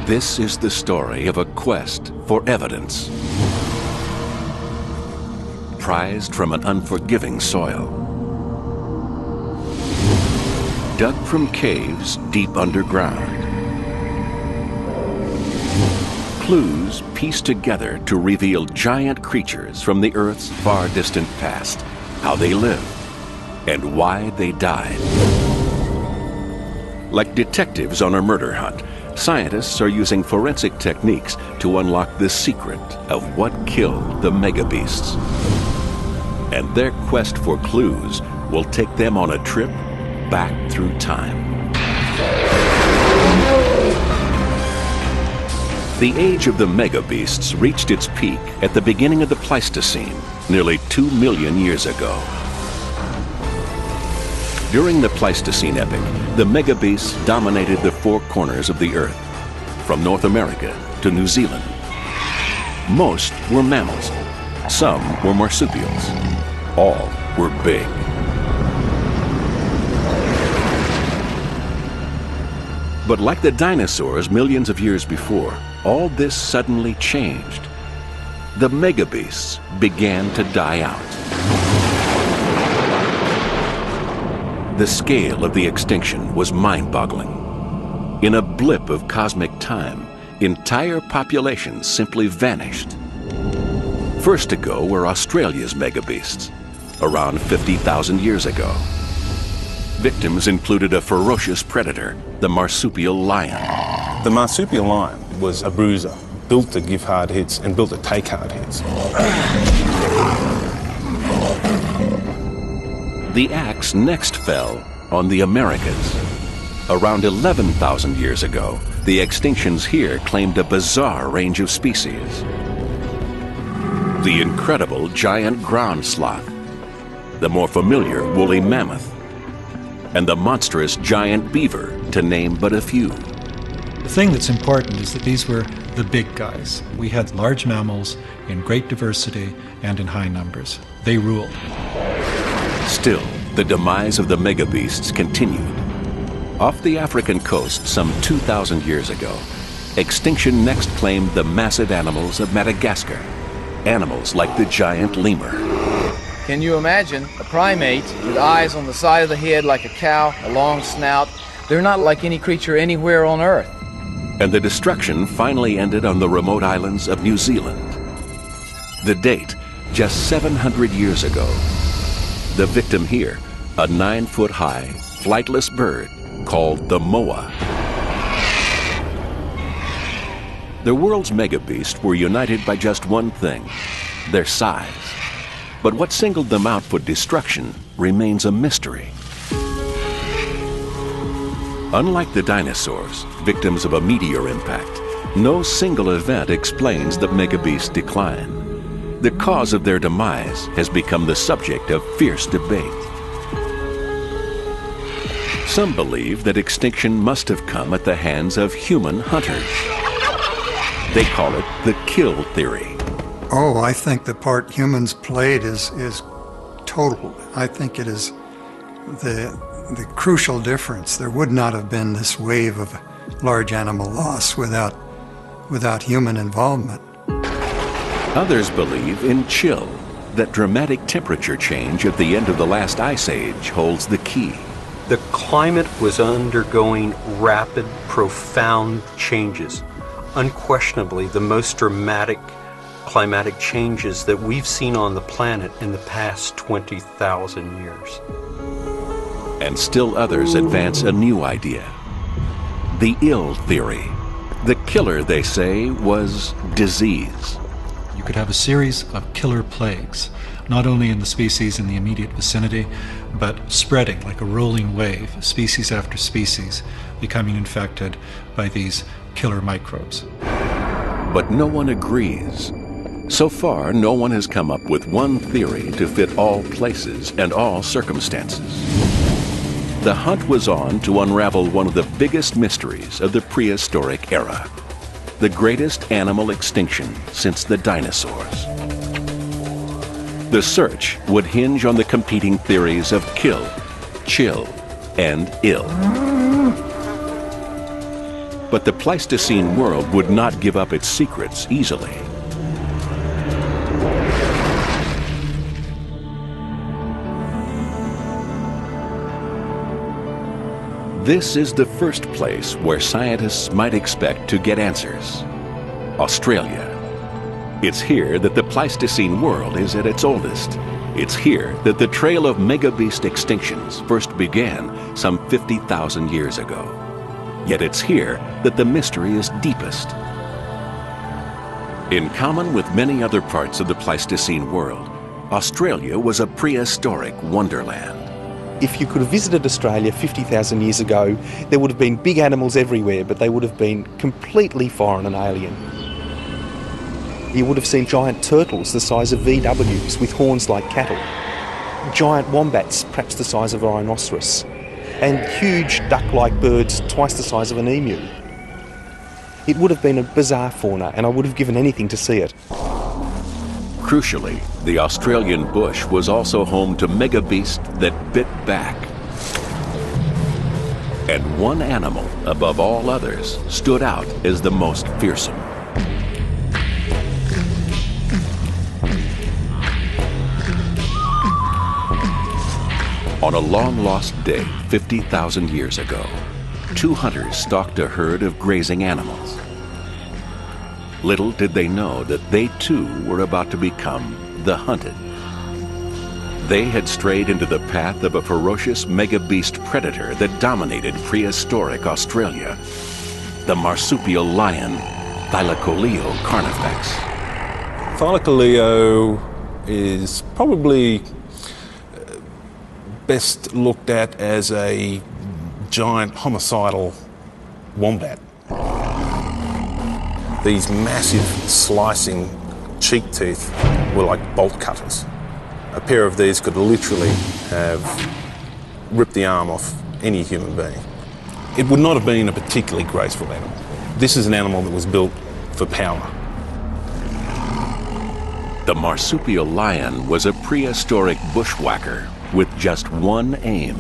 This is the story of a quest for evidence, prized from an unforgiving soil, dug from caves deep underground. Clues pieced together to reveal giant creatures from the Earth's far distant past, how they lived, and why they died. Like detectives on a murder hunt, scientists are using forensic techniques to unlock the secret of what killed the megabeasts. And their quest for clues will take them on a trip back through time. The age of the megabeasts reached its peak at the beginning of the Pleistocene, nearly 2 million years ago. During the Pleistocene epoch, the megabeasts dominated the four corners of the Earth, from North America to New Zealand. Most were mammals, some were marsupials, all were big. But like the dinosaurs millions of years before, all this suddenly changed. The megabeasts began to die out. The scale of the extinction was mind-boggling. In a blip of cosmic time, entire populations simply vanished. First to go were Australia's megabeasts, around 50,000 years ago. Victims included a ferocious predator, the marsupial lion. The marsupial lion was a bruiser, built to give hard hits and built to take hard hits. The axe next fell on the Americas. Around 11,000 years ago, the extinctions here claimed a bizarre range of species. The incredible giant ground sloth, the more familiar woolly mammoth, and the monstrous giant beaver, to name but a few. The thing that's important is that these were the big guys. We had large mammals in great diversity and in high numbers. They ruled. Still, the demise of the megabeasts continued. Off the African coast some 2,000 years ago, extinction next claimed the massive animals of Madagascar, animals like the giant lemur. Can you imagine a primate with eyes on the side of the head like a cow, a long snout? They're not like any creature anywhere on Earth. And the destruction finally ended on the remote islands of New Zealand. The date, just 700 years ago. The victim here, a 9-foot-high, flightless bird called the moa. The world's megabeasts were united by just one thing, their size. But what singled them out for destruction remains a mystery. Unlike the dinosaurs, victims of a meteor impact, no single event explains the megabeast decline. The cause of their demise has become the subject of fierce debate. Some believe that extinction must have come at the hands of human hunters. They call it the kill theory. Oh, I think the part humans played is total. I think it is the crucial difference. There would not have been this wave of large animal loss without human involvement. Others believe in chill, that dramatic temperature change at the end of the last ice age holds the key. The climate was undergoing rapid, profound changes. Unquestionably, the most dramatic climatic changes that we've seen on the planet in the past 20,000 years. And still others advance a new idea. The ill theory. The killer, they say, was disease. You could have a series of killer plagues, not only in the species in the immediate vicinity, but spreading like a rolling wave, species after species, becoming infected by these killer microbes. But no one agrees. So far, no one has come up with one theory to fit all places and all circumstances. The hunt was on to unravel one of the biggest mysteries of the prehistoric era, the greatest animal extinction since the dinosaurs. The search would hinge on the competing theories of kill, chill, and ill. But the Pleistocene world would not give up its secrets easily. This is the first place where scientists might expect to get answers: Australia. It's here that the Pleistocene world is at its oldest. It's here that the trail of megabeast extinctions first began some 50,000 years ago. Yet it's here that the mystery is deepest. In common with many other parts of the Pleistocene world, Australia was a prehistoric wonderland. If you could have visited Australia 50,000 years ago, there would have been big animals everywhere, but they would have been completely foreign and alien. You would have seen giant turtles the size of VWs with horns like cattle, giant wombats perhaps the size of a rhinoceros, and huge duck-like birds twice the size of an emu. It would have been a bizarre fauna, and I would have given anything to see it. Crucially, the Australian bush was also home to megabeasts that bit back. And one animal, above all others, stood out as the most fearsome. On a long-lost day 50,000 years ago, two hunters stalked a herd of grazing animals. Little did they know that they too were about to become the hunted. They had strayed into the path of a ferocious megabeast predator that dominated prehistoric Australia, the marsupial lion, Thylacoleo carnifex. Thylacoleo is probably best looked at as a giant homicidal wombat. These massive slicing cheek teeth were like bolt cutters. A pair of these could literally have ripped the arm off any human being. It would not have been a particularly graceful animal. This is an animal that was built for power. The marsupial lion was a prehistoric bushwhacker with just one aim: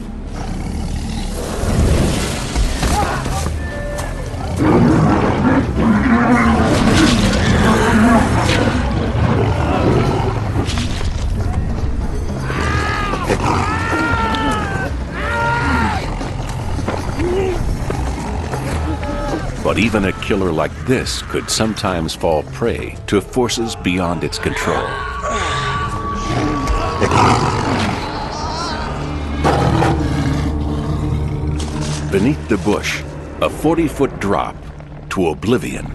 but even a killer like this could sometimes fall prey to forces beyond its control. Beneath the bush, a 40-foot drop to oblivion.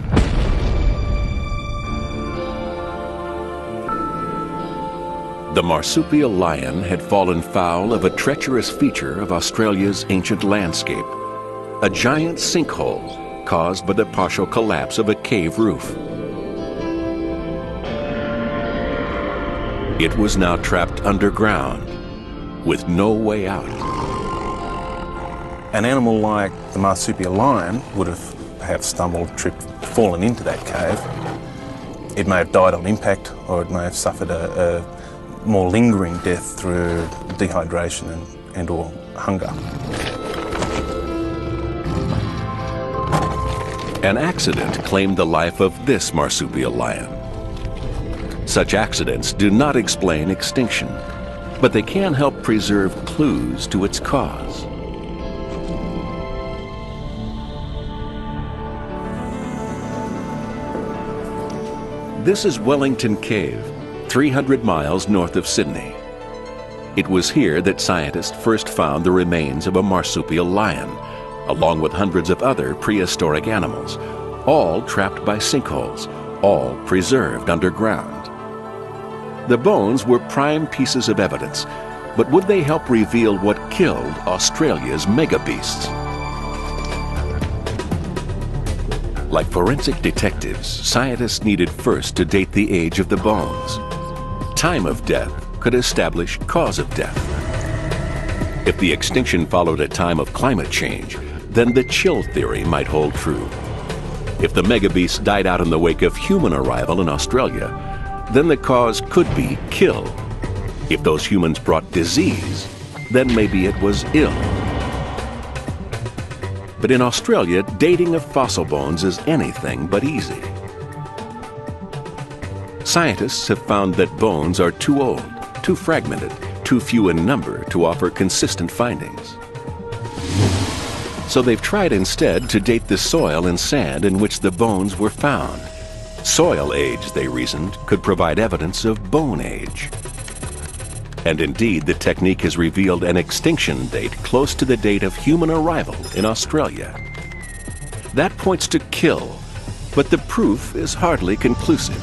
The marsupial lion had fallen foul of a treacherous feature of Australia's ancient landscape, a giant sinkhole caused by the partial collapse of a cave roof. It was now trapped underground with no way out. An animal like the marsupial lion would have perhaps stumbled, tripped, fallen into that cave. It may have died on impact, or it may have suffered a more lingering death through dehydration and or hunger. An accident claimed the life of this marsupial lion. Such accidents do not explain extinction, but they can help preserve clues to its cause. This is Wellington Cave, 300 miles north of Sydney. It was here that scientists first found the remains of a marsupial lion, along with hundreds of other prehistoric animals, all trapped by sinkholes, all preserved underground. The bones were prime pieces of evidence, but would they help reveal what killed Australia's megabeasts? Like forensic detectives, scientists needed first to date the age of the bones. Time of death could establish cause of death. If the extinction followed a time of climate change, then the chill theory might hold true. If the megabeasts died out in the wake of human arrival in Australia, then the cause could be kill. If those humans brought disease, then maybe it was ill. But in Australia, dating of fossil bones is anything but easy. Scientists have found that bones are too old, too fragmented, too few in number to offer consistent findings. So they've tried instead to date the soil and sand in which the bones were found. Soil age, they reasoned, could provide evidence of bone age. And indeed, the technique has revealed an extinction date close to the date of human arrival in Australia. That points to kill, but the proof is hardly conclusive.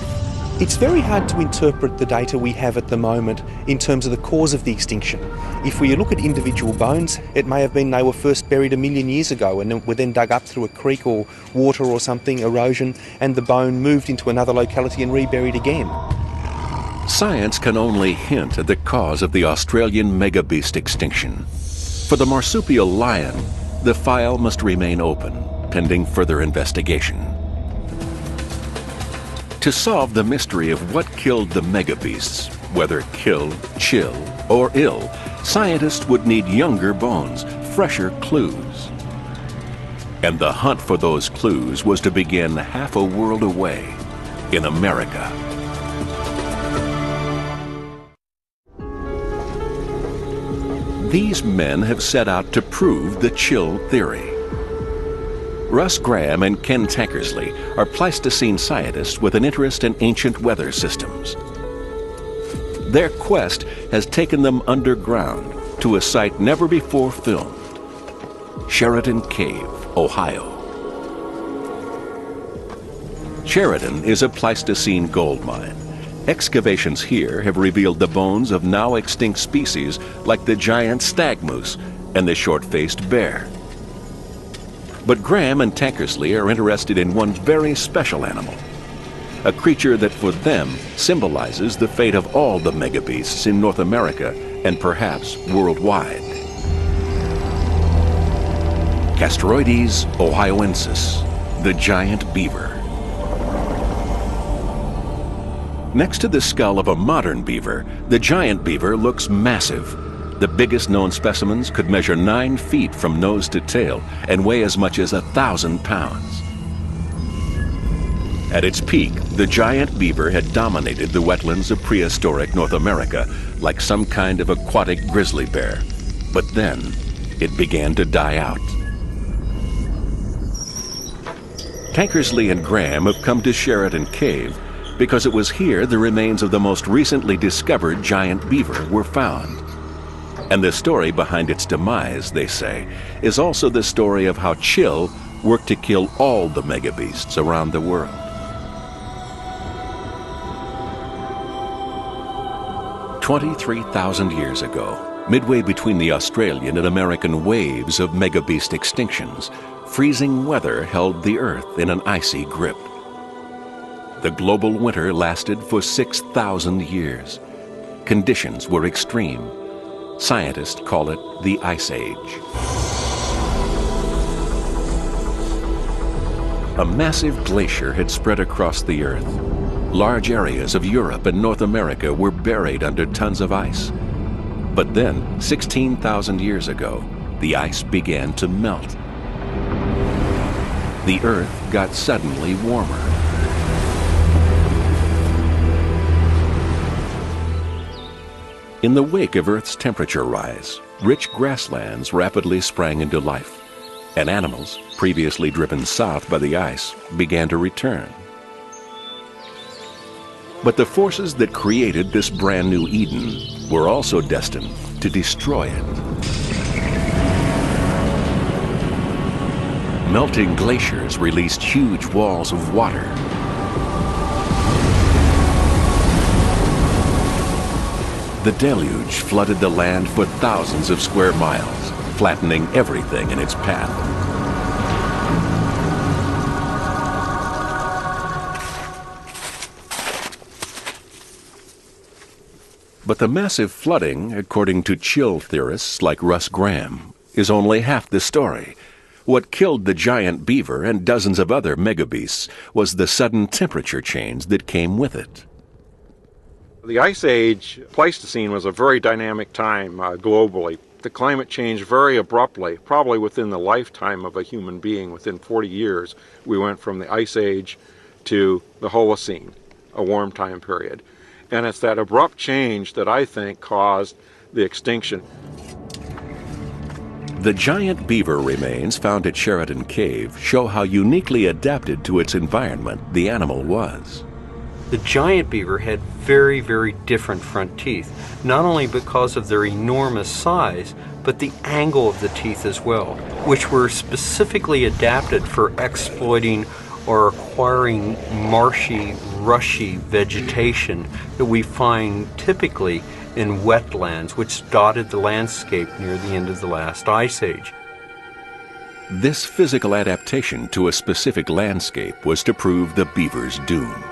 It's very hard to interpret the data we have at the moment in terms of the cause of the extinction. If we look at individual bones, it may have been they were first buried 1 million years ago and were then dug up through a creek or water or something, erosion, and the bone moved into another locality and reburied again. Science can only hint at the cause of the Australian megabeast extinction. For the marsupial lion, the file must remain open, pending further investigation. To solve the mystery of what killed the megabeasts, whether kill, chill, or ill, scientists would need younger bones, fresher clues. And the hunt for those clues was to begin half a world away, in America. These men have set out to prove the chill theory. Russ Graham and Ken Tankersley are Pleistocene scientists with an interest in ancient weather systems. Their quest has taken them underground to a site never before filmed, Sheridan Cave, Ohio. Sheridan is a Pleistocene gold mine. Excavations here have revealed the bones of now extinct species like the giant stag moose and the short-faced bear. But Graham and Tankersley are interested in one very special animal, a creature that for them symbolizes the fate of all the megabeasts in North America and perhaps worldwide. Castroides ohioensis, the giant beaver. Next to the skull of a modern beaver, the giant beaver looks massive. The biggest known specimens could measure 9 feet from nose to tail and weigh as much as 1,000 pounds. At its peak, the giant beaver had dominated the wetlands of prehistoric North America like some kind of aquatic grizzly bear. But then, it began to die out. Tankersley and Graham have come to Sheridan Cave because it was here the remains of the most recently discovered giant beaver were found. And the story behind its demise, they say, is also the story of how chill worked to kill all the megabeasts around the world. "23,000 years ago, midway between the Australian and American waves of megabeast extinctions, freezing weather held the Earth in an icy grip. The global winter lasted for 6,000 years. Conditions were extreme. Scientists call it the Ice Age. A massive glacier had spread across the Earth. Large areas of Europe and North America were buried under tons of ice. But then, 16,000 years ago, the ice began to melt. The Earth got suddenly warmer. In the wake of Earth's temperature rise, rich grasslands rapidly sprang into life, and animals, previously driven south by the ice, began to return. But the forces that created this brand new Eden were also destined to destroy it. Melting glaciers released huge walls of water. The deluge flooded the land for thousands of square miles, flattening everything in its path. But the massive flooding, according to chill theorists like Russ Graham, is only half the story. What killed the giant beaver and dozens of other megabeasts was the sudden temperature change that came with it. The Ice Age, Pleistocene, was a very dynamic time globally. the climate changed very abruptly, probably within the lifetime of a human being. Within 40 years, we went from the Ice Age to the Holocene, a warm time period. And it's that abrupt change that I think caused the extinction. The giant beaver remains found at Sheridan Cave show how uniquely adapted to its environment the animal was. The giant beaver had very, very different front teeth, not only because of their enormous size, but the angle of the teeth as well, which were specifically adapted for exploiting or acquiring marshy, rushy vegetation that we find typically in wetlands which dotted the landscape near the end of the last ice age. This physical adaptation to a specific landscape was to prove the beaver's doom.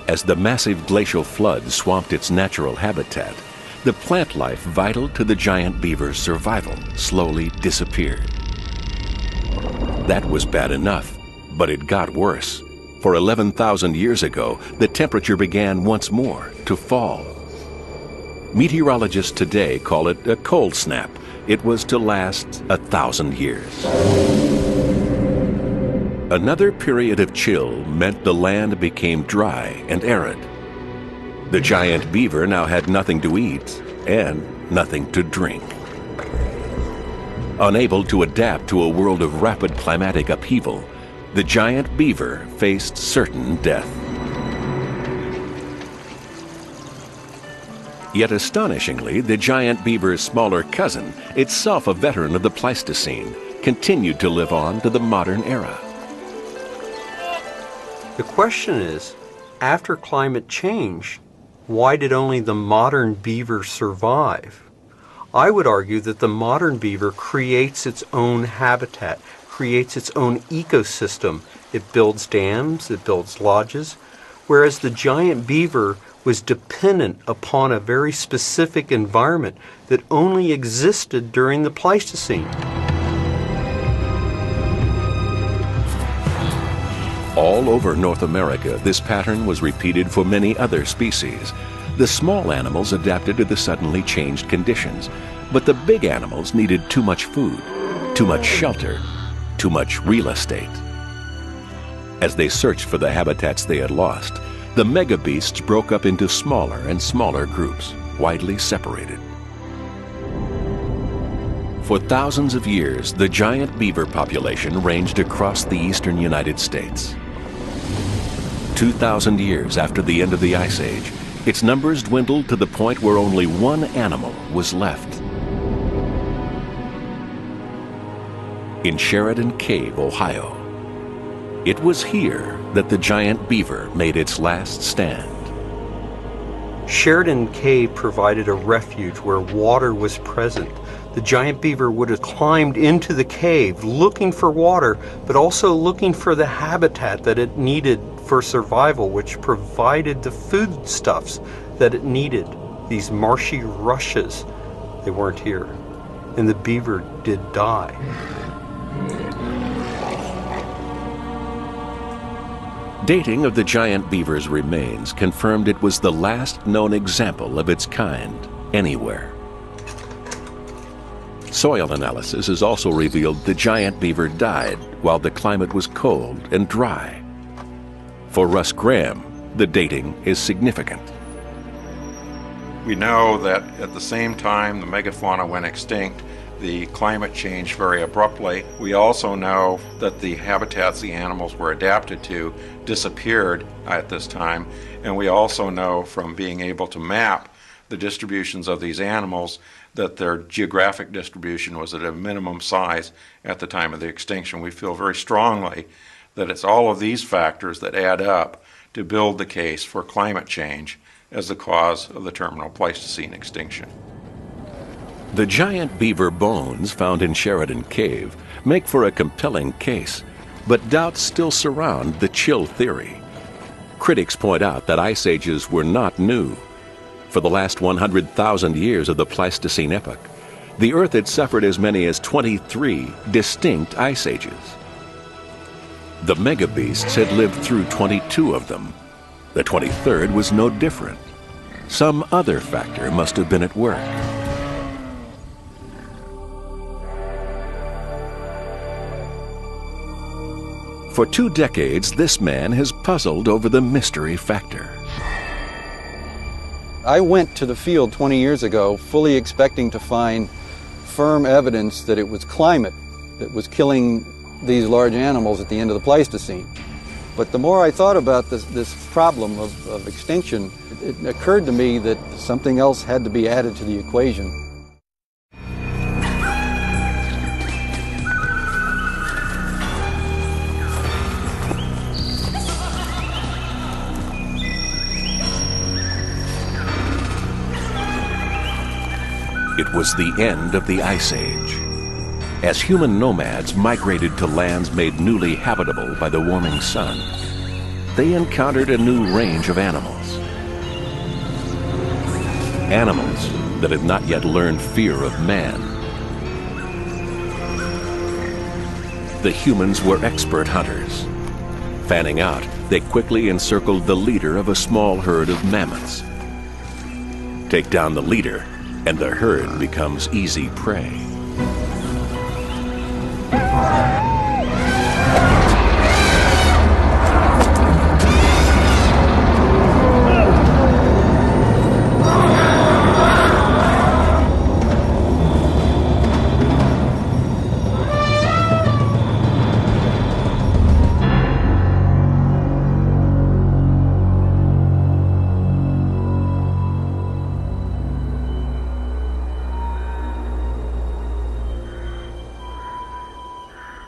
As the massive glacial flood swamped its natural habitat, the plant life vital to the giant beaver's survival slowly disappeared. That was bad enough, but it got worse. For 11,000 years ago, the temperature began once more to fall. Meteorologists today call it a cold snap. It was to last 1,000 years. Another period of chill meant the land became dry and arid. The giant beaver now had nothing to eat and nothing to drink. Unable to adapt to a world of rapid climatic upheaval, the giant beaver faced certain death. Yet astonishingly, the giant beaver's smaller cousin, itself a veteran of the Pleistocene, continued to live on to the modern era. The question is, after climate change, why did only the modern beaver survive? I would argue that the modern beaver creates its own habitat, creates its own ecosystem. It builds dams, it builds lodges, whereas the giant beaver was dependent upon a very specific environment that only existed during the Pleistocene. All over North America, this pattern was repeated for many other species. The small animals adapted to the suddenly changed conditions, but the big animals needed too much food, too much shelter, too much real estate. As they searched for the habitats they had lost, the megabeasts broke up into smaller and smaller groups, widely separated. For thousands of years, the giant beaver population ranged across the eastern United States. 2,000 years after the end of the Ice Age, its numbers dwindled to the point where only one animal was left. In Sheridan Cave, Ohio. It was here that the giant beaver made its last stand. Sheridan Cave provided a refuge where water was present. The giant beaver would have climbed into the cave looking for water, but also looking for the habitat that it needed for survival, which provided the foodstuffs that it needed. These marshy rushes, they weren't here. And the beaver did die. Dating of the giant beaver's remains confirmed it was the last known example of its kind anywhere. Soil analysis has also revealed the giant beaver died while the climate was cold and dry. For Russ Graham, the dating is significant. We know that at the same time the megafauna went extinct, the climate changed very abruptly. We also know that the habitats the animals were adapted to disappeared at this time, and we also know from being able to map the distributions of these animals that their geographic distribution was at a minimum size at the time of the extinction. We feel very strongly that it's all of these factors that add up to build the case for climate change as the cause of the terminal Pleistocene extinction. The giant beaver bones found in Sheridan Cave make for a compelling case, but doubts still surround the chill theory. Critics point out that ice ages were not new. For the last 100,000 years of the Pleistocene epoch, the Earth had suffered as many as 23 distinct ice ages. The megabeasts had lived through 22 of them. The 23rd was no different. some other factor must have been at work. For 2 decades, this man has puzzled over the mystery factor. I went to the field 20 years ago fully expecting to find firm evidence that it was climate that was killing these large animals at the end of the Pleistocene. But the more I thought about this problem of extinction, it occurred to me that something else had to be added to the equation. It was the end of the Ice Age. As human nomads migrated to lands made newly habitable by the warming sun, they encountered a new range of animals. Animals that had not yet learned fear of man. The humans were expert hunters. Fanning out, they quickly encircled the leader of a small herd of mammoths. Take down the leader, and the herd becomes easy prey.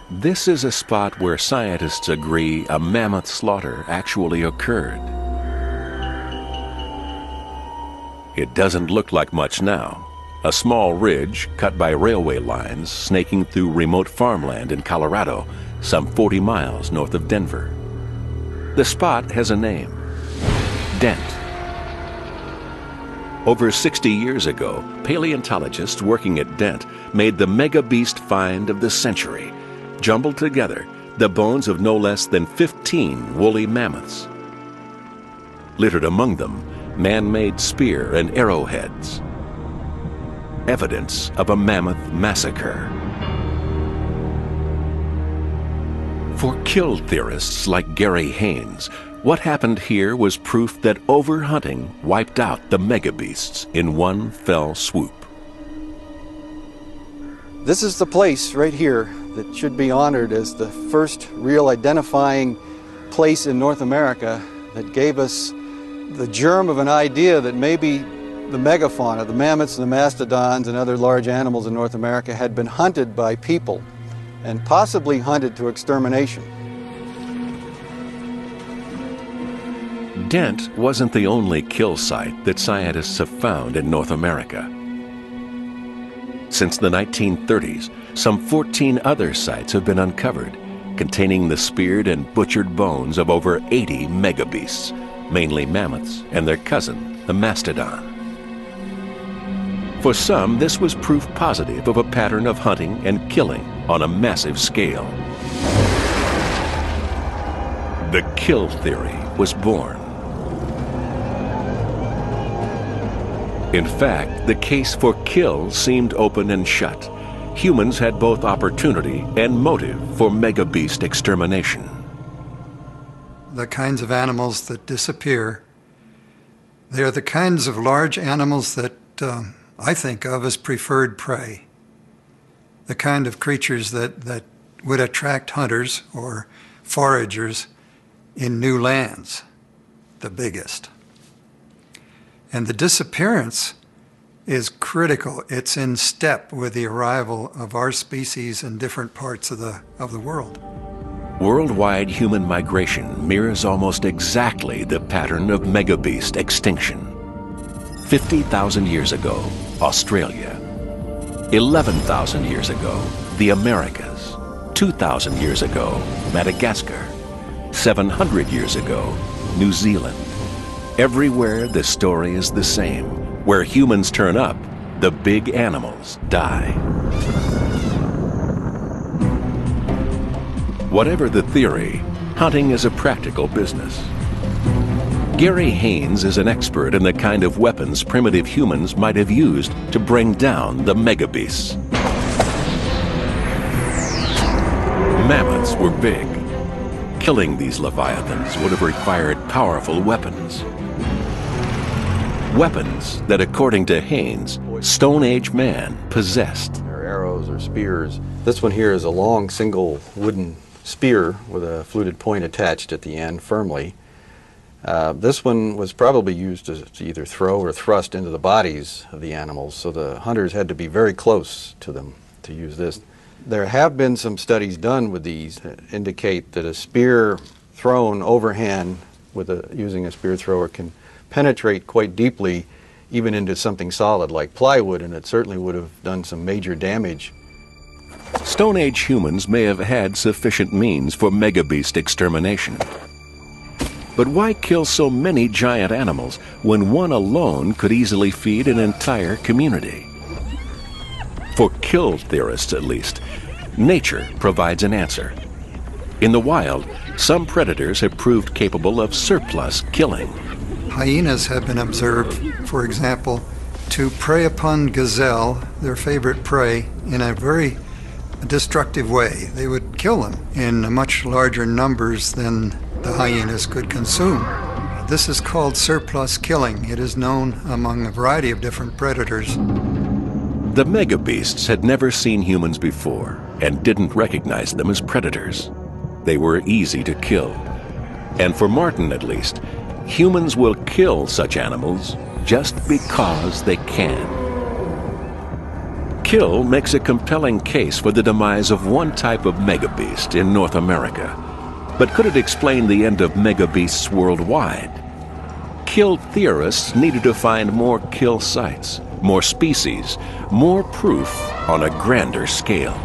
This is a spot where scientists agree a mammoth slaughter actually occurred. It doesn't look like much now. A small ridge cut by railway lines snaking through remote farmland in Colorado, some 40 miles north of Denver. The spot has a name: Dent. Over 60 years ago, paleontologists working at Dent made the mega beast find of the century. Jumbled together the bones of no less than 15 woolly mammoths. Littered among them, man-made spear and arrowheads. Evidence of a mammoth massacre. For kill theorists like Gary Haynes, what happened here was proof that overhunting wiped out the megabeasts in one fell swoop. This is the place right here that should be honored as the first real identifying place in North America that gave us the germ of an idea that maybe the megafauna, the mammoths and the mastodons and other large animals in North America, had been hunted by people and possibly hunted to extermination. Dent wasn't the only kill site that scientists have found in North America. Since the 1930s, some 14 other sites have been uncovered, containing the speared and butchered bones of over 80 megabeasts, mainly mammoths and their cousin, the mastodon. For some, this was proof positive of a pattern of hunting and killing on a massive scale. The kill theory was born. In fact, the case for kill seemed open and shut. Humans had both opportunity and motive for megabeast extermination. The kinds of animals that disappear, they are the kinds of large animals that I think of as preferred prey. The kind of creatures that would attract hunters or foragers in new lands, the biggest. And the disappearance is critical. It's in step with the arrival of our species in different parts of the world. Worldwide human migration mirrors almost exactly the pattern of megabeast extinction. 50,000 years ago, Australia. 11,000 years ago, the Americas. 2,000 years ago, Madagascar. 700 years ago, New Zealand. Everywhere the story is the same. Where humans turn up, the big animals die. Whatever the theory, hunting is a practical business. Gary Haynes is an expert in the kind of weapons primitive humans might have used to bring down the megabeasts. Mammoths were big. Killing these leviathans would have required powerful weapons. Weapons that, according to Haynes, Stone Age man possessed. They're arrows or spears. This one here is a long single wooden spear with a fluted point attached at the end firmly. This one was probably used to either throw or thrust into the bodies of the animals, so the hunters had to be very close to them to use this. There have been some studies done with these that indicate that a spear thrown overhand using a spear thrower can penetrate quite deeply even into something solid like plywood, and it certainly would have done some major damage. Stone Age humans may have had sufficient means for megabeast extermination. But why kill so many giant animals when one alone could easily feed an entire community? For kill theorists, at least, nature provides an answer. In the wild, some predators have proved capable of surplus killing. Hyenas have been observed, for example, to prey upon gazelle, their favorite prey, in a very destructive way. They would kill them in much larger numbers than the hyenas could consume. This is called surplus killing. It is known among a variety of different predators. The megabeasts had never seen humans before and didn't recognize them as predators. They were easy to kill. And for Martin, at least, humans will kill such animals just because they can. Kill makes a compelling case for the demise of one type of megabeast in North America. But could it explain the end of megabeasts worldwide? Kill theorists needed to find more kill sites, more species, more proof on a grander scale.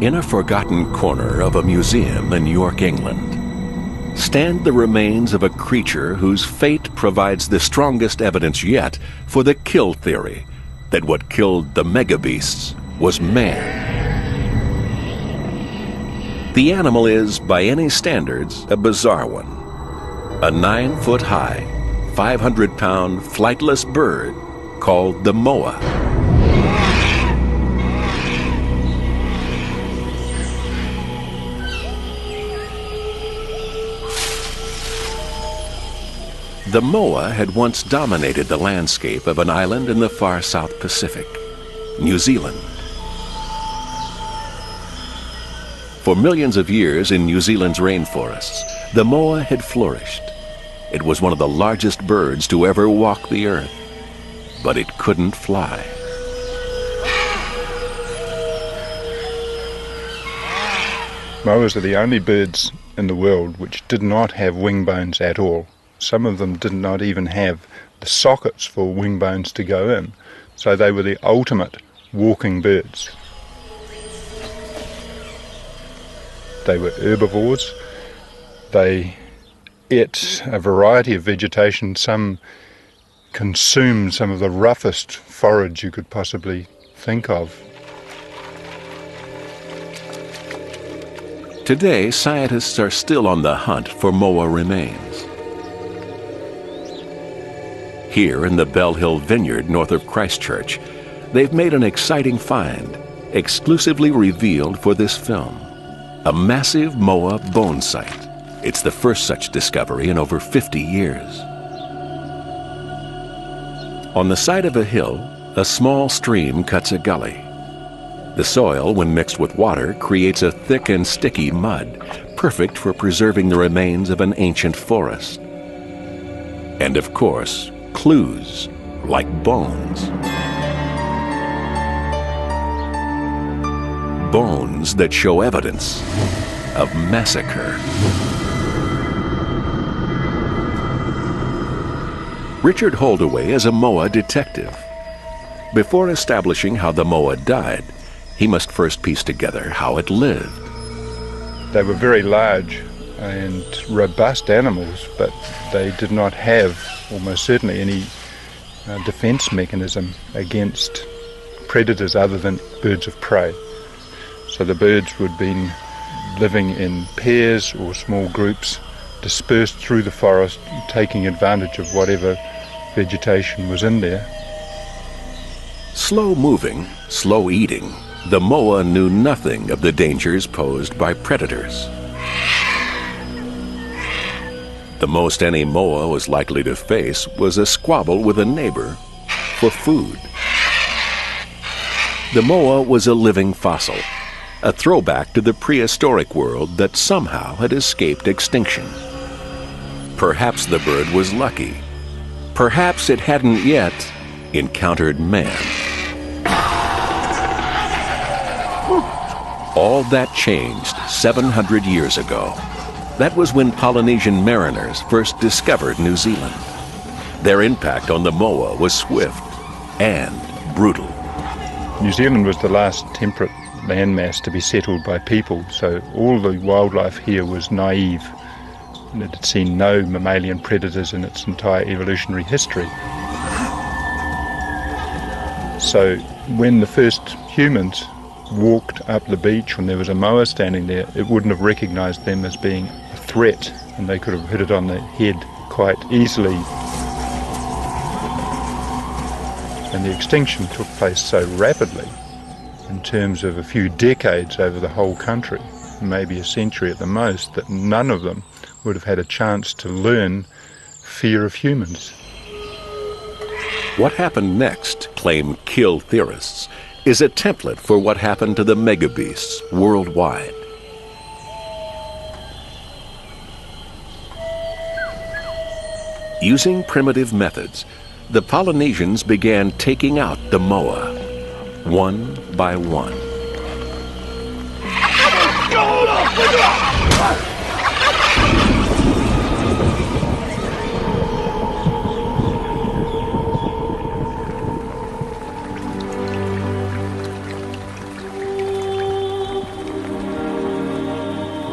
In a forgotten corner of a museum in York, England, stand the remains of a creature whose fate provides the strongest evidence yet for the kill theory that what killed the megabeasts was man. The animal is, by any standards, a bizarre one. A 9-foot-high, 500-pound flightless bird called the moa. The moa had once dominated the landscape of an island in the far South Pacific, New Zealand. For millions of years in New Zealand's rainforests, the moa had flourished. It was one of the largest birds to ever walk the earth, but it couldn't fly. Moas are the only birds in the world which did not have wing bones at all. Some of them did not even have the sockets for wing bones to go in, so they were the ultimate walking birds. They were herbivores. They ate a variety of vegetation. Some consumed some of the roughest forage you could possibly think of. Today, scientists are still on the hunt for moa remains. Here in the Bell Hill Vineyard north of Christchurch, they've made an exciting find, exclusively revealed for this film. A massive moa bone site. It's the first such discovery in over 50 years. On the side of a hill, a small stream cuts a gully. The soil, when mixed with water, creates a thick and sticky mud, perfect for preserving the remains of an ancient forest. And of course, clues, like bones. Bones that show evidence of massacre. Richard Holdaway is a moa detective. Before establishing how the moa died, he must first piece together how it lived. They were very large and robust animals, but they did not have almost certainly any defence mechanism against predators other than birds of prey. So the birds would have been living in pairs or small groups, dispersed through the forest, taking advantage of whatever vegetation was in there. Slow moving, slow eating, the moa knew nothing of the dangers posed by predators. The most any moa was likely to face was a squabble with a neighbor for food. The moa was a living fossil, a throwback to the prehistoric world that somehow had escaped extinction. Perhaps the bird was lucky. Perhaps it hadn't yet encountered man. All that changed 700 years ago. That was when Polynesian mariners first discovered New Zealand. Their impact on the moa was swift and brutal. New Zealand was the last temperate landmass to be settled by people, so all the wildlife here was naive. It had seen no mammalian predators in its entire evolutionary history. So when the first humans walked up the beach, when there was a moa standing there, it wouldn't have recognised them as being a threat, and they could have hit it on the head quite easily. And the extinction took place so rapidly, in terms of a few decades over the whole country, maybe a century at the most, that none of them would have had a chance to learn fear of humans. What happened next, claim kill theorists, is a template for what happened to the megabeasts worldwide. Using primitive methods, the Polynesians began taking out the moa, one by one.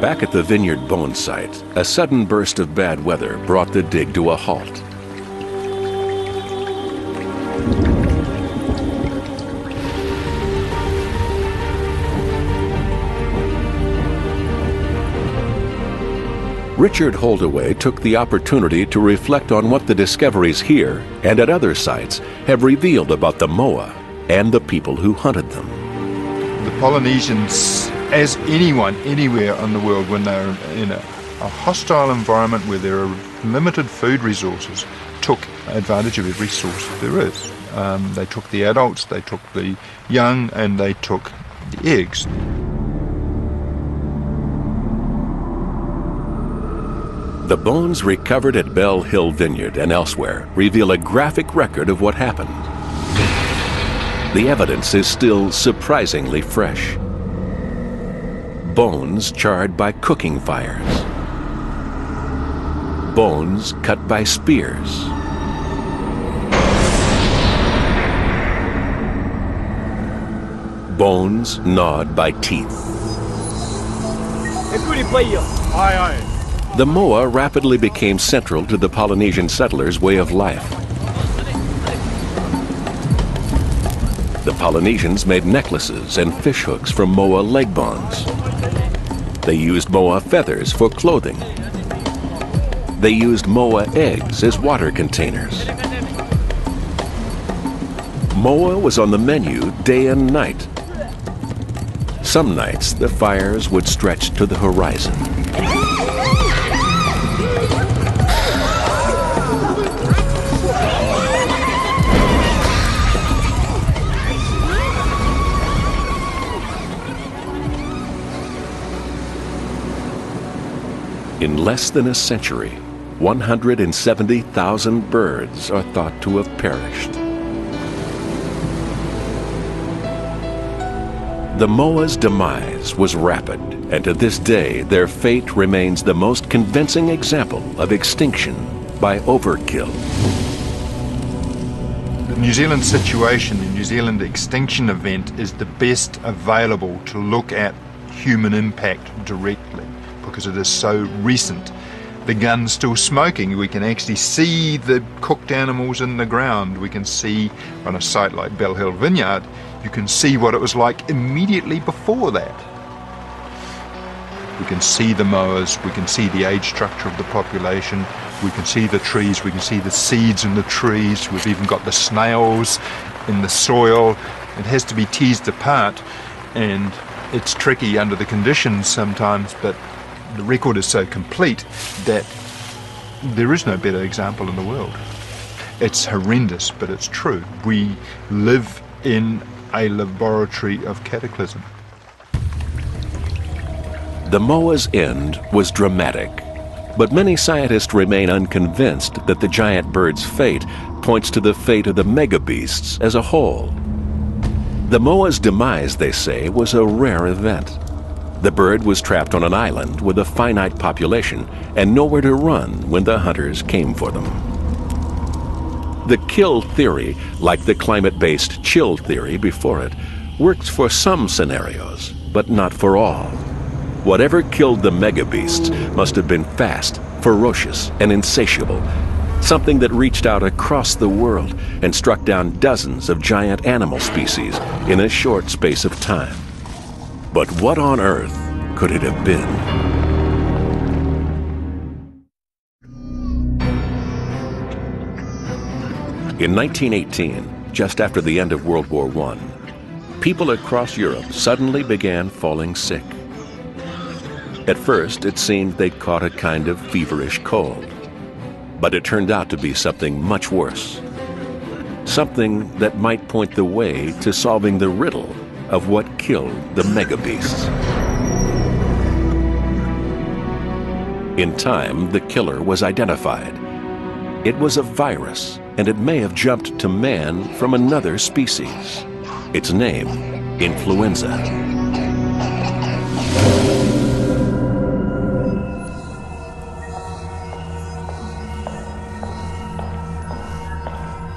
Back at the Vineyard Bone site, a sudden burst of bad weather brought the dig to a halt. Richard Holdaway took the opportunity to reflect on what the discoveries here and at other sites have revealed about the moa and the people who hunted them. The Polynesians, as anyone anywhere in the world, when they're in a hostile environment where there are limited food resources, took advantage of every source there is. They took the adults, they took the young, and they took the eggs. The bones recovered at Bell Hill Vineyard and elsewhere reveal a graphic record of what happened. The evidence is still surprisingly fresh. Bones charred by cooking fires. Bones cut by spears. Bones gnawed by teeth. The moa rapidly became central to the Polynesian settlers' way of life. The Polynesians made necklaces and fish hooks from moa leg bones. They used moa feathers for clothing. They used moa eggs as water containers. Moa was on the menu day and night. Some nights the fires would stretch to the horizon. In less than a century, 170,000 birds are thought to have perished. The moa's demise was rapid, and to this day their fate remains the most convincing example of extinction by overkill. The New Zealand situation, the New Zealand extinction event, is the best available to look at human impact directly, because it is so recent. the gun still smoking. We can actually see the cooked animals in the ground. We can see on a site like Bell Hill Vineyard, you can see what it was like immediately before that. We can see the mowers, we can see the age structure of the population, we can see the trees, we can see the seeds in the trees, we've even got the snails in the soil. It has to be teased apart, and it's tricky under the conditions sometimes, but the record is so complete that there is no better example in the world. It's horrendous, but it's true. We live in a laboratory of cataclysm. The Moa's end was dramatic, but many scientists remain unconvinced that the giant bird's fate points to the fate of the megabeasts as a whole. The Moa's demise, they say, was a rare event. The bird was trapped on an island with a finite population and nowhere to run when the hunters came for them. The kill theory, like the climate-based chill theory before it, works for some scenarios, but not for all. Whatever killed the megabeasts must have been fast, ferocious, and insatiable, something that reached out across the world and struck down dozens of giant animal species in a short space of time. But what on earth could it have been? In 1918, just after the end of World War I, people across Europe suddenly began falling sick. At first, it seemed they'd caught a kind of feverish cold. But it turned out to be something much worse. Something that might point the way to solving the riddle of what killed the megabeasts. In time, the killer was identified. It was a virus, and it may have jumped to man from another species. Its name, influenza.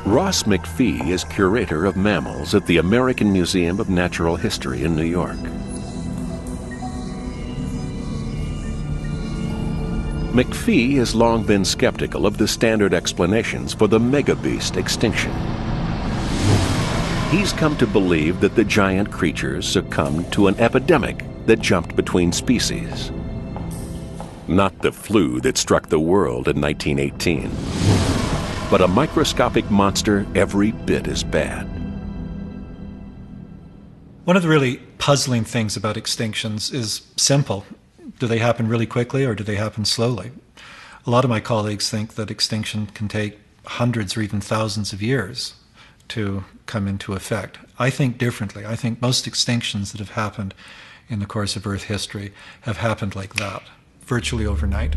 Ross McPhee is curator of mammals at the American Museum of Natural History in New York. McPhee has long been skeptical of the standard explanations for the megabeast extinction. He's come to believe that the giant creatures succumbed to an epidemic that jumped between species. Not the flu that struck the world in 1918. But a microscopic monster every bit as bad. One of the really puzzling things about extinctions is simple. Do they happen really quickly or do they happen slowly? A lot of my colleagues think that extinction can take hundreds or even thousands of years to come into effect. I think differently. I think most extinctions that have happened in the course of Earth history have happened like that, virtually overnight.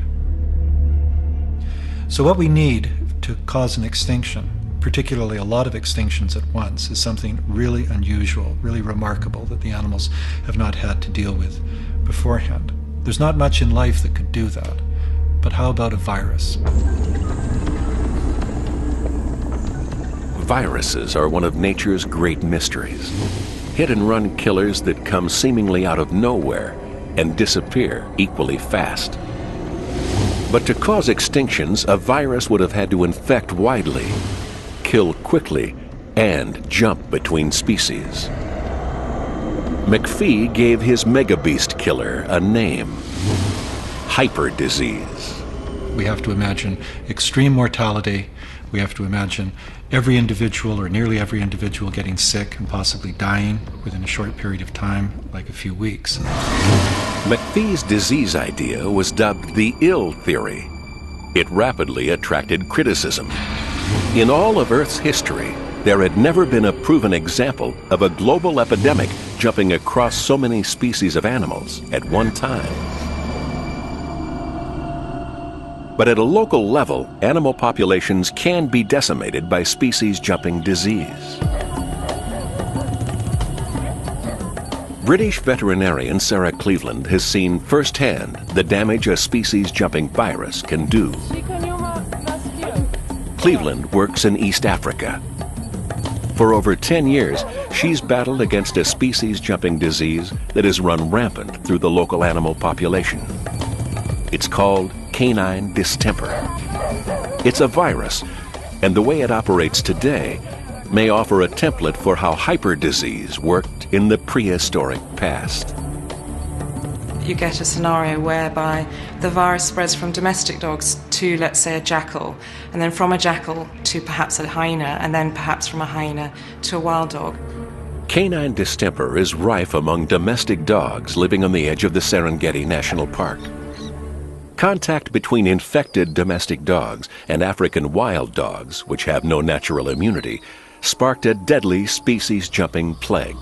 So what we need to cause an extinction, particularly a lot of extinctions at once, is something really unusual, really remarkable that the animals have not had to deal with beforehand. There's not much in life that could do that, but how about a virus? Viruses are one of nature's great mysteries. Hit-and-run killers that come seemingly out of nowhere and disappear equally fast. But to cause extinctions, a virus would have had to infect widely, kill quickly, and jump between species. McPhee gave his megabeast killer a name: hyperdisease. We have to imagine extreme mortality. We have to imagine every individual or nearly every individual getting sick and possibly dying within a short period of time, like a few weeks. McPhee's disease idea was dubbed the ill theory. It rapidly attracted criticism. In all of Earth's history, there had never been a proven example of a global epidemic jumping across so many species of animals at one time. But at a local level, animal populations can be decimated by species-jumping disease. British veterinarian Sarah Cleveland has seen firsthand the damage a species-jumping virus can do. Cleveland works in East Africa. For over 10 years, she's battled against a species-jumping disease that has run rampant through the local animal population. It's called canine distemper. It's a virus, and the way it operates today may offer a template for how hyperdisease worked in the prehistoric past. You get a scenario whereby the virus spreads from domestic dogs to, let's say, a jackal, and then from a jackal to perhaps a hyena, and then perhaps from a hyena to a wild dog. Canine distemper is rife among domestic dogs living on the edge of the Serengeti National Park. Contact between infected domestic dogs and African wild dogs, which have no natural immunity, sparked a deadly species-jumping plague.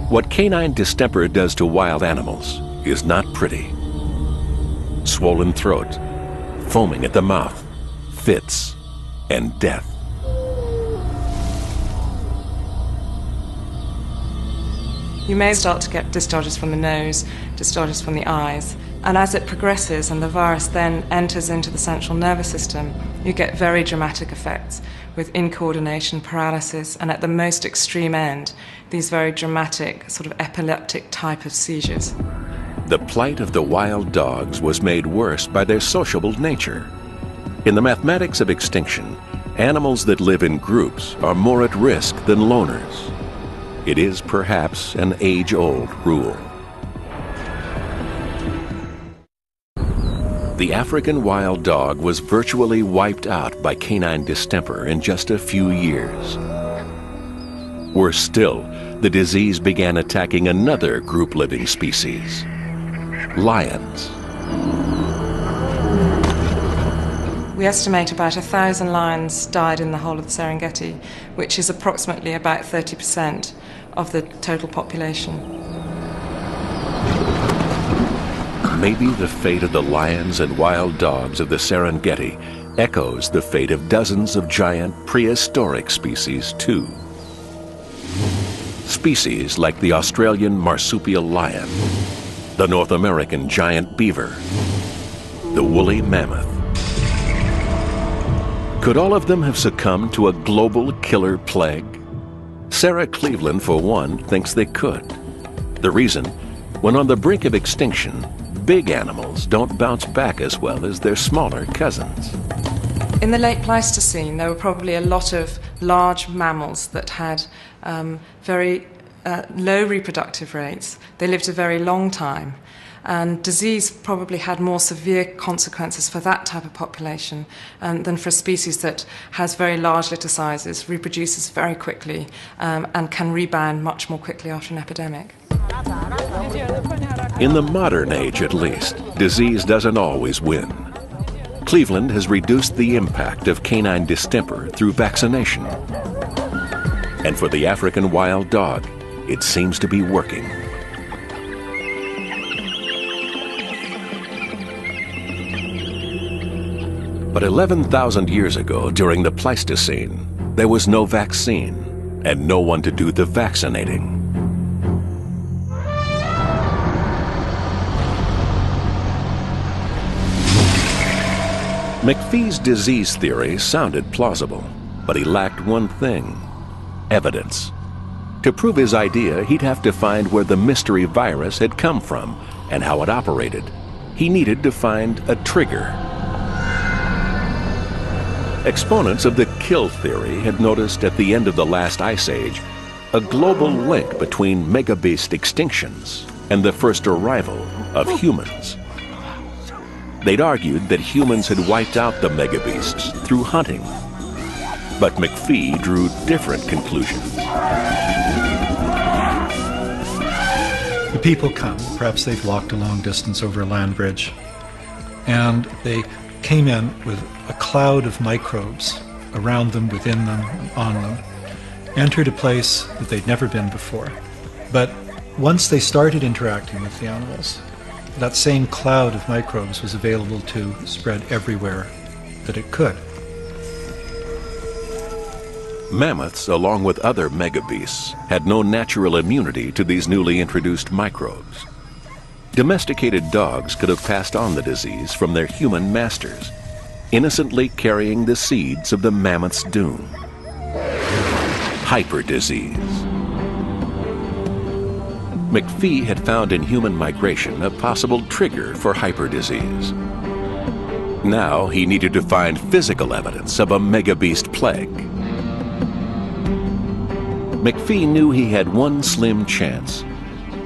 What canine distemper does to wild animals is not pretty. Swollen throat, foaming at the mouth, fits, and death. You may start to get discharges from the nose, discharges from the eyes, and as it progresses and the virus then enters into the central nervous system, you get very dramatic effects with incoordination, paralysis, and at the most extreme end, these very dramatic, sort of epileptic type of seizures. The plight of the wild dogs was made worse by their sociable nature. In the mathematics of extinction, animals that live in groups are more at risk than loners. It is perhaps an age-old rule. The African wild dog was virtually wiped out by canine distemper in just a few years. Worse still, the disease began attacking another group-living species, lions. We estimate about 1,000 lions died in the whole of the Serengeti, which is approximately about 30% of the total population. Maybe the fate of the lions and wild dogs of the Serengeti echoes the fate of dozens of giant prehistoric species too. Species like the Australian marsupial lion, the North American giant beaver, the woolly mammoth. Could all of them have succumbed to a global killer plague? Sarah Cleveland, for one, thinks they could. The reason, when on the brink of extinction, big animals don't bounce back as well as their smaller cousins. In the late Pleistocene, there were probably a lot of large mammals that had very low reproductive rates. They lived a very long time. And disease probably had more severe consequences for that type of population than for a species that has very large litter sizes, reproduces very quickly, and can rebound much more quickly after an epidemic. In the modern age, at least, disease doesn't always win. Cleveland has reduced the impact of canine distemper through vaccination. And for the African wild dog, it seems to be working. But 11,000 years ago, during the Pleistocene, there was no vaccine and no one to do the vaccinating. McPhee's disease theory sounded plausible, but he lacked one thing: evidence. To prove his idea, he'd have to find where the mystery virus had come from and how it operated. He needed to find a trigger. Exponents of the kill theory had noticed at the end of the last ice age a global link between megabeast extinctions and the first arrival of humans. They'd argued that humans had wiped out the megabeasts through hunting, but McPhee drew different conclusions. The people come, perhaps they've walked a long distance over a land bridge, and they came in with a cloud of microbes around them, within them, on them, entered a place that they'd never been before. But once they started interacting with the animals, that same cloud of microbes was available to spread everywhere that it could. Mammoths, along with other megabeasts, had no natural immunity to these newly introduced microbes. Domesticated dogs could have passed on the disease from their human masters, innocently carrying the seeds of the mammoth's doom. Hyperdisease. McPhee had found in human migration a possible trigger for hyperdisease. Now he needed to find physical evidence of a megabeast plague. McPhee knew he had one slim chance.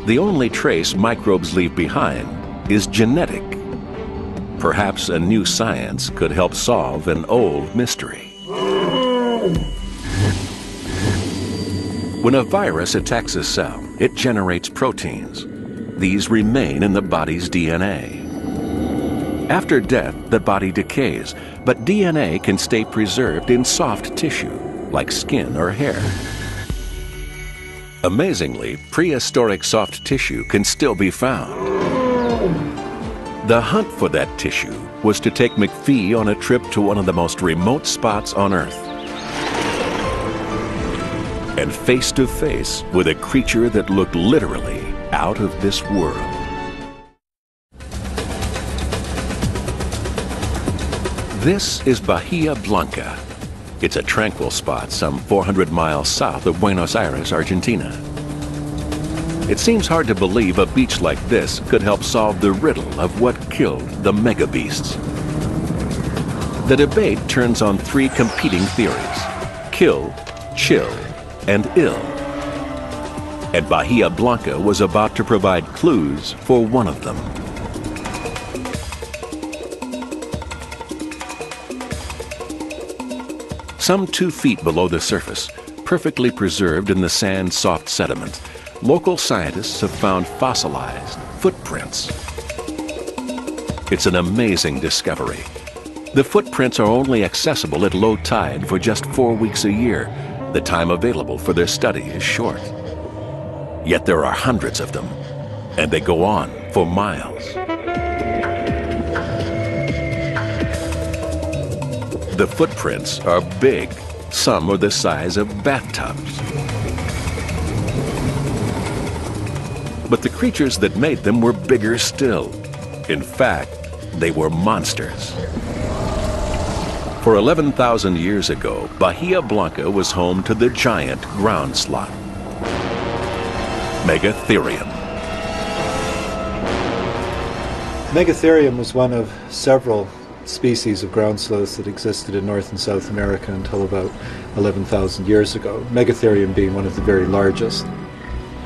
The only trace microbes leave behind is genetic. Perhaps a new science could help solve an old mystery. When a virus attacks a cell, it generates proteins. These remain in the body's DNA. After death, the body decays, but DNA can stay preserved in soft tissue, like skin or hair. Amazingly, prehistoric soft tissue can still be found. The hunt for that tissue was to take McPhee on a trip to one of the most remote spots on Earth. And face to face with a creature that looked literally out of this world. This is Bahia Blanca. It's a tranquil spot some 400 miles south of Buenos Aires, Argentina. It seems hard to believe a beach like this could help solve the riddle of what killed the megabeasts. The debate turns on three competing theories: kill, chill, and ill. And Bahia Blanca was about to provide clues for one of them. Some 2 feet below the surface, perfectly preserved in the sand's soft sediment, local scientists have found fossilized footprints. It's an amazing discovery. The footprints are only accessible at low tide for just 4 weeks a year. The time available for their study is short. Yet there are hundreds of them, and they go on for miles. The footprints are big. Some are the size of bathtubs. But the creatures that made them were bigger still. In fact, they were monsters. For 11,000 years ago, Bahia Blanca was home to the giant ground sloth, Megatherium. Megatherium was one of several species of ground sloths that existed in North and South America until about 11,000 years ago, Megatherium being one of the very largest.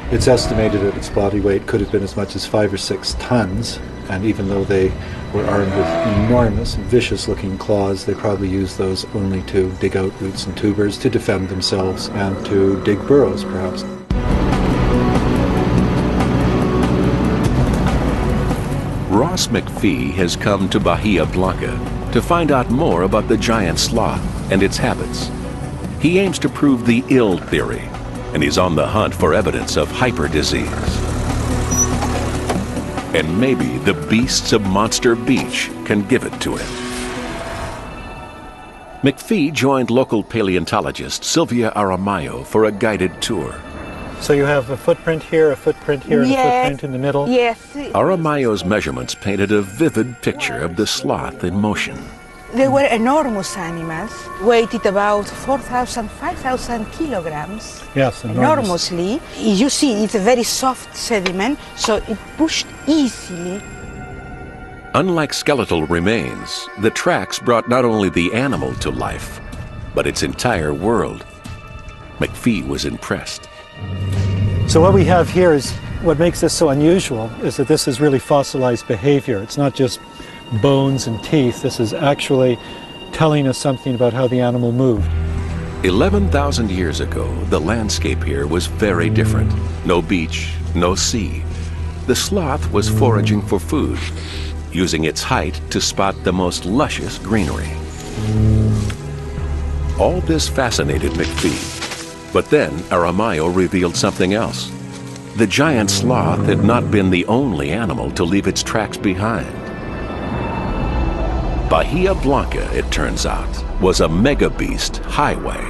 It's estimated that its body weight could have been as much as 5 or 6 tons, and even though they were armed with enormous, vicious-looking claws, they probably used those only to dig out roots and tubers, to defend themselves, and to dig burrows, perhaps. Ross McPhee has come to Bahia Blanca to find out more about the giant sloth and its habits. He aims to prove the ill theory, and he's on the hunt for evidence of hyperdisease. And maybe the beasts of Monster Beach can give it to him. McPhee joined local paleontologist Sylvia Aramayo for a guided tour. So you have a footprint here, and a footprint in the middle? Yes. Aramayo's measurements painted a vivid picture of the sloth in motion. They were enormous animals, weighed about 4,000, 5,000 kilograms. Yes, enormous. Enormously. You see, it's a very soft sediment, so it pushed easily. Unlike skeletal remains, the tracks brought not only the animal to life, but its entire world. McPhee was impressed. So what we have here is, what makes this so unusual is that this is really fossilized behavior. It's not just bones and teeth. This is actually telling us something about how the animal moved. 11,000 years ago, the landscape here was very different. No beach, no sea. The sloth was foraging for food, using its height to spot the most luscious greenery. All this fascinated McPhee. But then Aramayo revealed something else. The giant sloth had not been the only animal to leave its tracks behind. Bahia Blanca, it turns out, was a megabeast highway.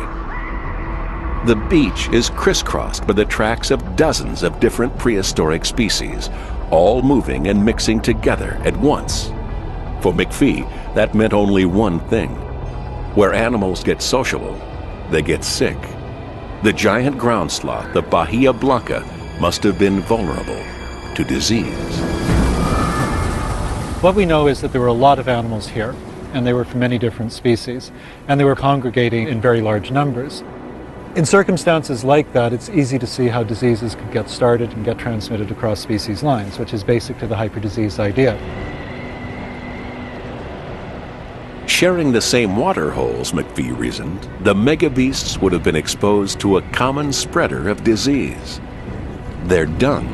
The beach is crisscrossed by the tracks of dozens of different prehistoric species, all moving and mixing together at once. For McPhee, that meant only one thing. Where animals get sociable, they get sick. The giant ground sloth of Bahia Blanca must have been vulnerable to disease. What we know is that there were a lot of animals here, and they were from many different species, and they were congregating in very large numbers. In circumstances like that, it's easy to see how diseases could get started and get transmitted across species lines, which is basic to the hyperdisease idea. Sharing the same water holes, McPhee reasoned, the megabeasts would have been exposed to a common spreader of disease: their dung.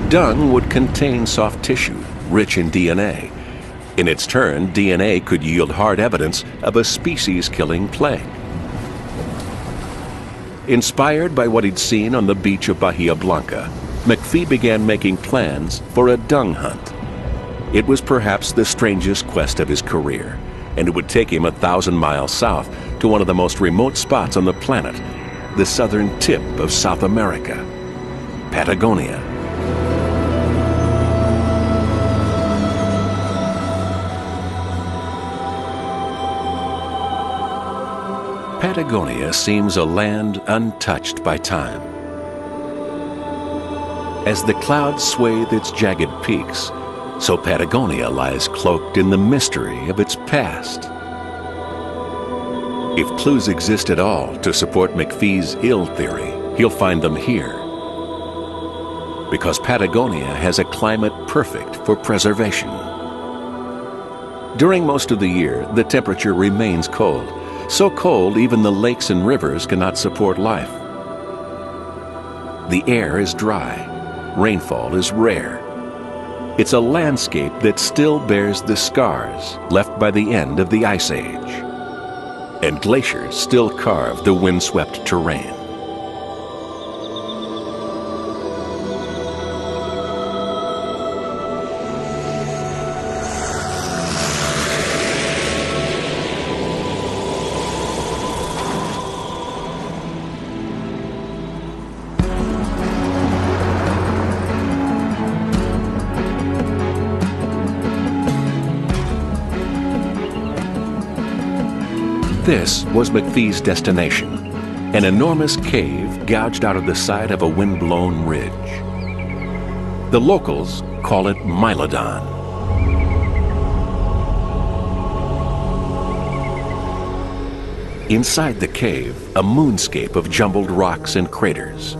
Dung would contain soft tissue, rich in DNA. In its turn, DNA could yield hard evidence of a species-killing plague. Inspired by what he'd seen on the beach of Bahia Blanca, McPhee began making plans for a dung hunt. It was perhaps the strangest quest of his career, and it would take him 1,000 miles south to one of the most remote spots on the planet, the southern tip of South America, Patagonia. Patagonia seems a land untouched by time. As the clouds swathe its jagged peaks, so Patagonia lies cloaked in the mystery of its past. If clues exist at all to support McPhee's ill theory, he'll find them here. Because Patagonia has a climate perfect for preservation. During most of the year, the temperature remains cold. So cold, even the lakes and rivers cannot support life. The air is dry. Rainfall is rare. It's a landscape that still bears the scars left by the end of the Ice Age. And glaciers still carve the windswept terrain. This was McPhee's destination, an enormous cave gouged out of the side of a wind-blown ridge. The locals call it Mylodon. Inside the cave, a moonscape of jumbled rocks and craters.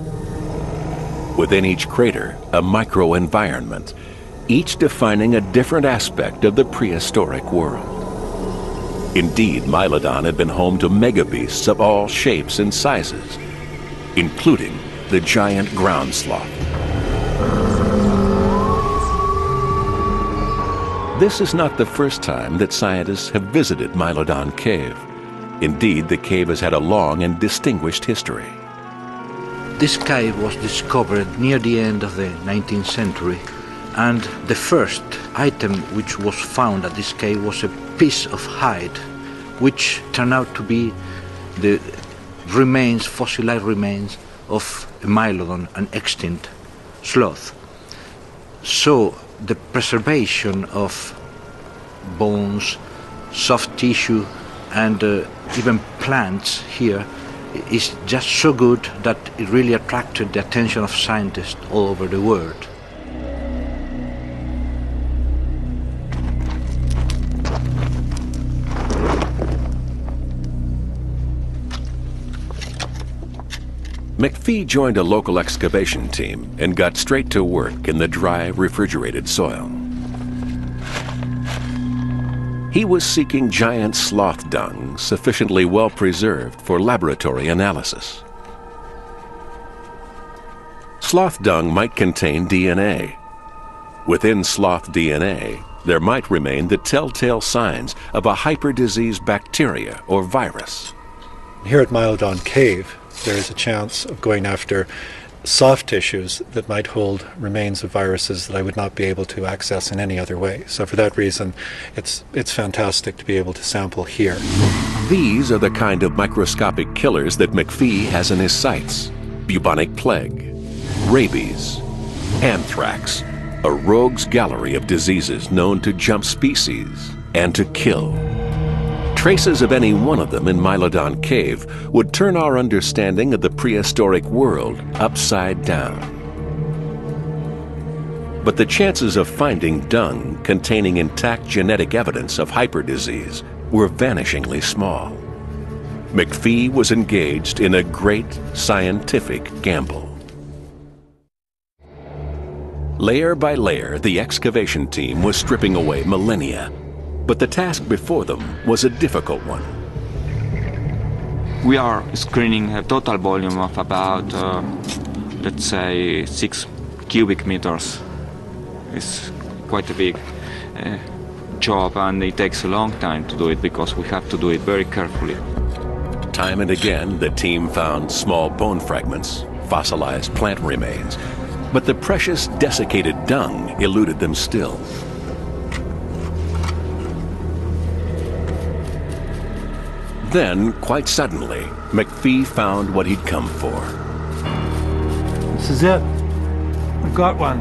Within each crater, a microenvironment, each defining a different aspect of the prehistoric world. Indeed, Mylodon had been home to megabeasts of all shapes and sizes, including the giant ground sloth. This is not the first time that scientists have visited Mylodon Cave. Indeed, the cave has had a long and distinguished history. This cave was discovered near the end of the 19th century, and the first item which was found at this cave was a piece of hide, which turned out to be the remains, fossilized remains of a Mylodon, an extinct sloth. So the preservation of bones, soft tissue, and even plants here is just so good that it really attracted the attention of scientists all over the world. McPhee joined a local excavation team and got straight to work in the dry, refrigerated soil. He was seeking giant sloth dung sufficiently well preserved for laboratory analysis. Sloth dung might contain DNA. Within sloth DNA, there might remain the telltale signs of a hyperdisease bacteria or virus. Here at Mylodon Cave, there is a chance of going after soft tissues that might hold remains of viruses that I would not be able to access in any other way. So for that reason, it's fantastic to be able to sample here. These are the kind of microscopic killers that McPhee has in his sights: bubonic plague, rabies, anthrax, a rogues gallery of diseases known to jump species and to kill. Traces of any one of them in Mylodon Cave would turn our understanding of the prehistoric world upside down. But the chances of finding dung containing intact genetic evidence of hyperdisease were vanishingly small. McPhee was engaged in a great scientific gamble. Layer by layer, the excavation team was stripping away millennia, but the task before them was a difficult one. We are screening a total volume of about, let's say, 6 cubic meters. It's quite a big job, and it takes a long time to do it because we have to do it very carefully. Time and again, the team found small bone fragments, fossilized plant remains, but the precious desiccated dung eluded them still. Then, quite suddenly, McPhee found what he'd come for. This is it. I've got one.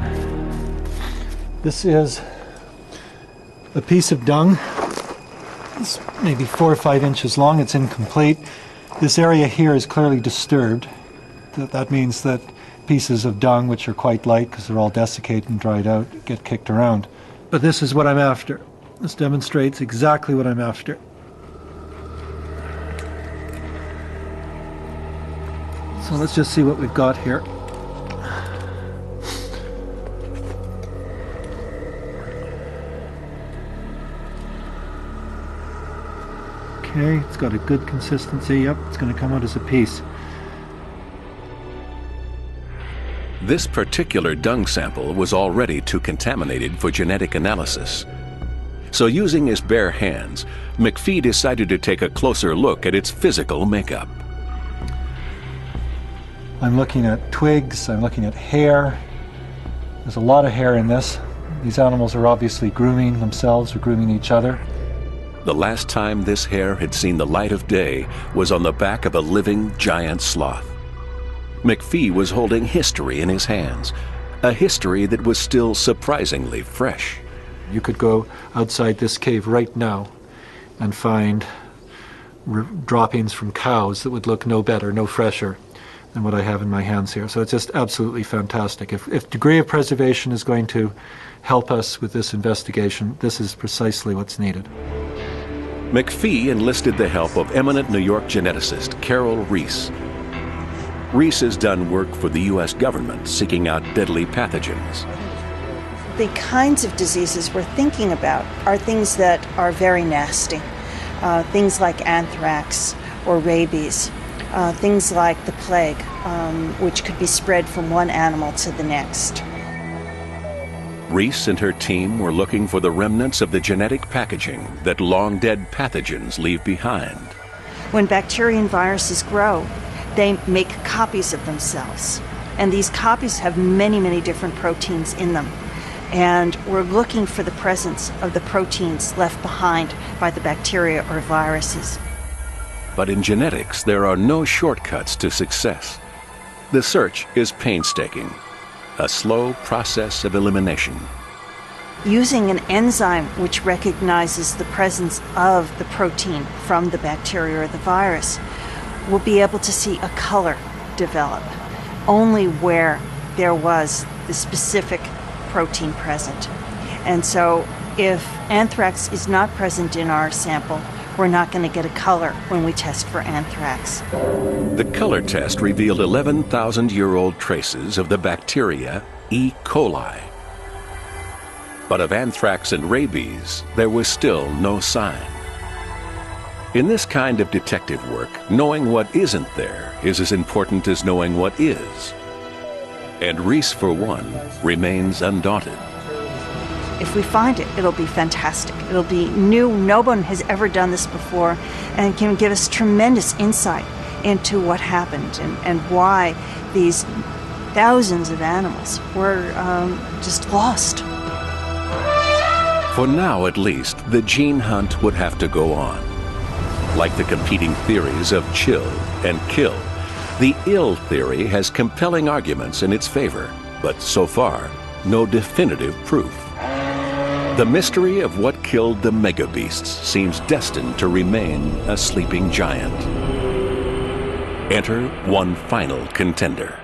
This is a piece of dung. It's maybe 4 or 5 inches long. It's incomplete. This area here is clearly disturbed. That means that pieces of dung, which are quite light because they're all desiccated and dried out, get kicked around. But this is what I'm after. This demonstrates exactly what I'm after. So let's just see what we've got here. Okay, it's got a good consistency. Yep, it's going to come out as a piece. This particular dung sample was already too contaminated for genetic analysis. So using his bare hands, McPhee decided to take a closer look at its physical makeup. I'm looking at twigs, I'm looking at hair. There's a lot of hair in this. These animals are obviously grooming themselves or grooming each other. The last time this hair had seen the light of day was on the back of a living giant sloth. McPhee was holding history in his hands, a history that was still surprisingly fresh. You could go outside this cave right now and find droppings from cows that would look no better, no fresher than what I have in my hands here. So it's just absolutely fantastic. If degree of preservation is going to help us with this investigation, this is precisely what's needed. McPhee enlisted the help of eminent New York geneticist Carol Reese. Reese has done work for the U.S. government seeking out deadly pathogens. The kinds of diseases we're thinking about are things that are very nasty. Things like anthrax or rabies, things like the plague, which could be spread from one animal to the next. Reese and her team were looking for the remnants of the genetic packaging that long-dead pathogens leave behind. When bacteria and viruses grow, they make copies of themselves. And these copies have many, many different proteins in them. And we're looking for the presence of the proteins left behind by the bacteria or viruses. But in genetics, there are no shortcuts to success. The search is painstaking, a slow process of elimination. Using an enzyme which recognizes the presence of the protein from the bacteria or the virus, we'll be able to see a color develop only where there was the specific protein present. And so if anthrax is not present in our sample, we're not going to get a color when we test for anthrax. The color test revealed 11,000-year-old traces of the bacteria E. coli. But of anthrax and rabies, there was still no sign. In this kind of detective work, knowing what isn't there is as important as knowing what is. And Reese, for one, remains undaunted. If we find it, it'll be fantastic. It'll be new. No one has ever done this before, and can give us tremendous insight into what happened and why these thousands of animals were just lost. For now, at least, the gene hunt would have to go on. Like the competing theories of chill and kill, the ill theory has compelling arguments in its favor, but so far, no definitive proof. The mystery of what killed the megabeasts seems destined to remain a sleeping giant. Enter one final contender.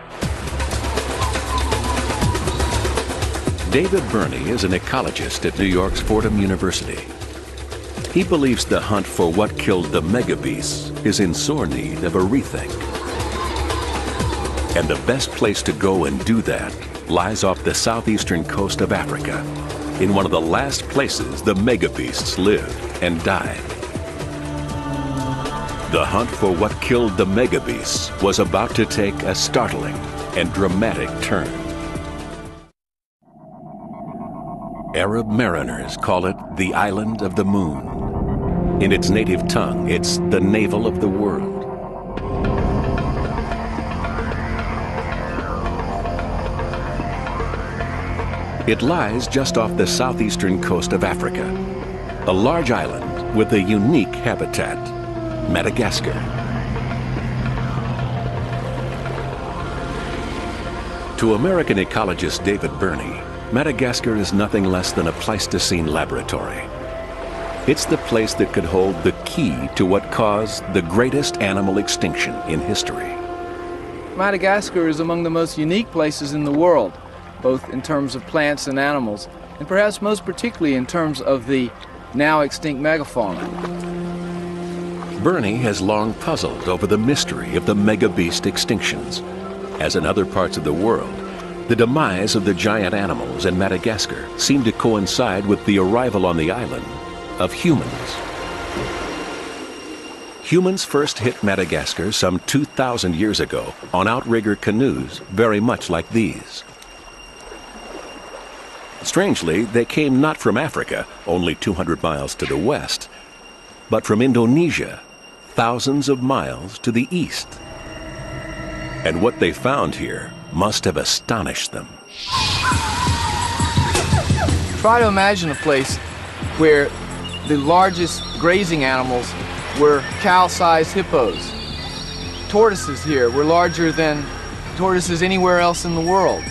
David Burney is an ecologist at New York's Fordham University. He believes the hunt for what killed the megabeasts is in sore need of a rethink. And the best place to go and do that lies off the southeastern coast of Africa, in one of the last places the megabeasts lived and died. The hunt for what killed the megabeasts was about to take a startling and dramatic turn. Arab mariners call it the Island of the Moon. In its native tongue, it's the navel of the world. It lies just off the southeastern coast of Africa, a large island with a unique habitat, Madagascar. To American ecologist David Burney, Madagascar is nothing less than a Pleistocene laboratory. It's the place that could hold the key to what caused the greatest animal extinction in history. Madagascar is among the most unique places in the world, both in terms of plants and animals, and perhaps most particularly in terms of the now extinct megafauna. Burney has long puzzled over the mystery of the megabeast extinctions. As in other parts of the world, the demise of the giant animals in Madagascar seemed to coincide with the arrival on the island of humans. Humans first hit Madagascar some 2,000 years ago on outrigger canoes very much like these. Strangely, they came not from Africa, only 200 miles to the west, but from Indonesia, thousands of miles to the east. And what they found here must have astonished them. Try to imagine a place where the largest grazing animals were cow-sized hippos. Tortoises here were larger than tortoises anywhere else in the world.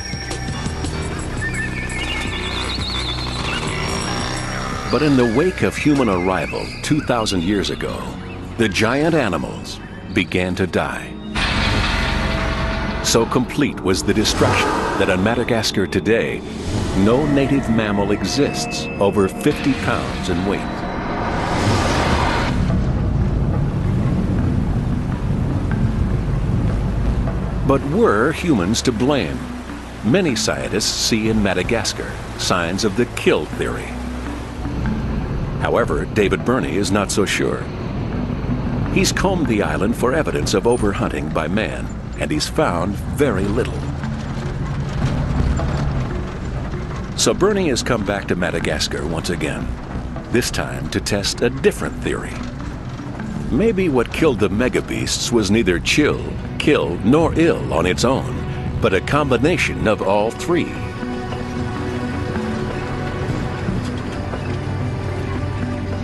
But in the wake of human arrival 2,000 years ago, the giant animals began to die. So complete was the destruction that on Madagascar today, no native mammal exists over 50 pounds in weight. But were humans to blame? Many scientists see in Madagascar signs of the kill theory. However, David Burney is not so sure. He's combed the island for evidence of overhunting by man, and he's found very little. So Burney has come back to Madagascar once again, this time to test a different theory. Maybe what killed the megabeasts was neither chill, kill, nor ill on its own, but a combination of all three.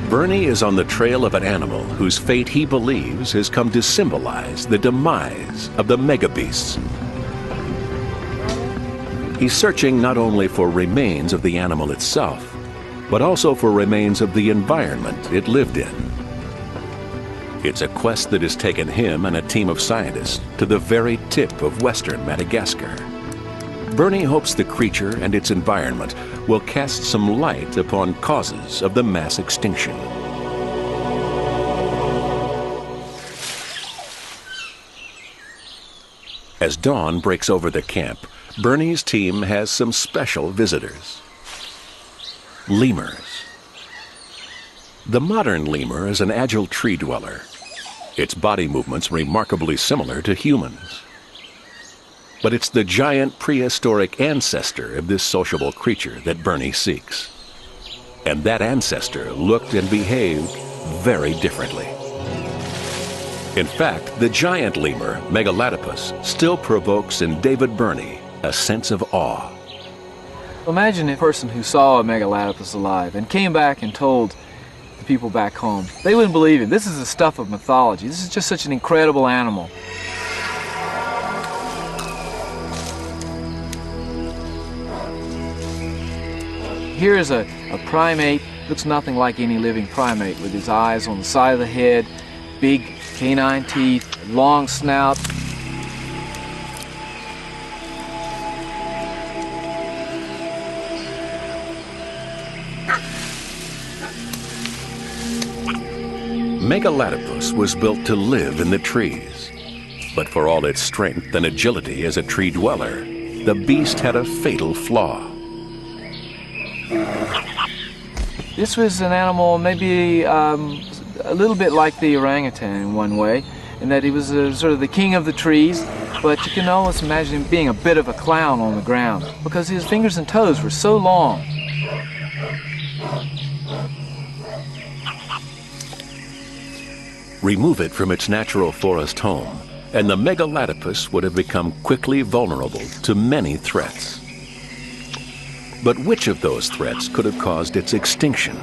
Burney is on the trail of an animal whose fate he believes has come to symbolize the demise of the megabeasts. He's searching not only for remains of the animal itself, but also for remains of the environment it lived in. It's a quest that has taken him and a team of scientists to the very tip of western Madagascar. Burney hopes the creature and its environment will cast some light upon causes of the mass extinction. As dawn breaks over the camp, Burney's team has some special visitors. Lemurs. The modern lemur is an agile tree dweller. Its body movements remarkably similar to humans. But it's the giant prehistoric ancestor of this sociable creature that Burney seeks. And that ancestor looked and behaved very differently. In fact, the giant lemur, Megalatopus, still provokes in David Burney a sense of awe. Imagine a person who saw a Megalatopus alive and came back and told the people back home. They wouldn't believe it. This is the stuff of mythology. This is just such an incredible animal. Here is a primate, looks nothing like any living primate, with his eyes on the side of the head, big canine teeth, long snout. Megalatopus was built to live in the trees. But for all its strength and agility as a tree dweller, the beast had a fatal flaw. This was an animal maybe a little bit like the orangutan in one way, in that he was sort of the king of the trees, but you can almost imagine him being a bit of a clown on the ground because his fingers and toes were so long. Remove it from its natural forest home, and the Megalatopus would have become quickly vulnerable to many threats. But which of those threats could have caused its extinction?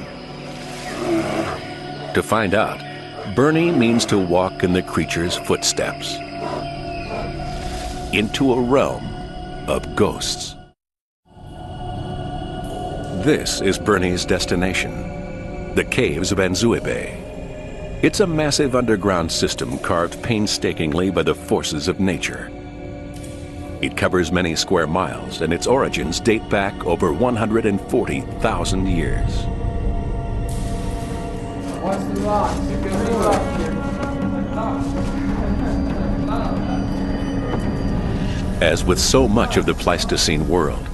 To find out, Bernie means to walk in the creature's footsteps into a realm of ghosts. This is Bernie's destination, the caves of Anzuibe. It's a massive underground system carved painstakingly by the forces of nature. It covers many square miles, and its origins date back over 140,000 years. As with so much of the Pleistocene world,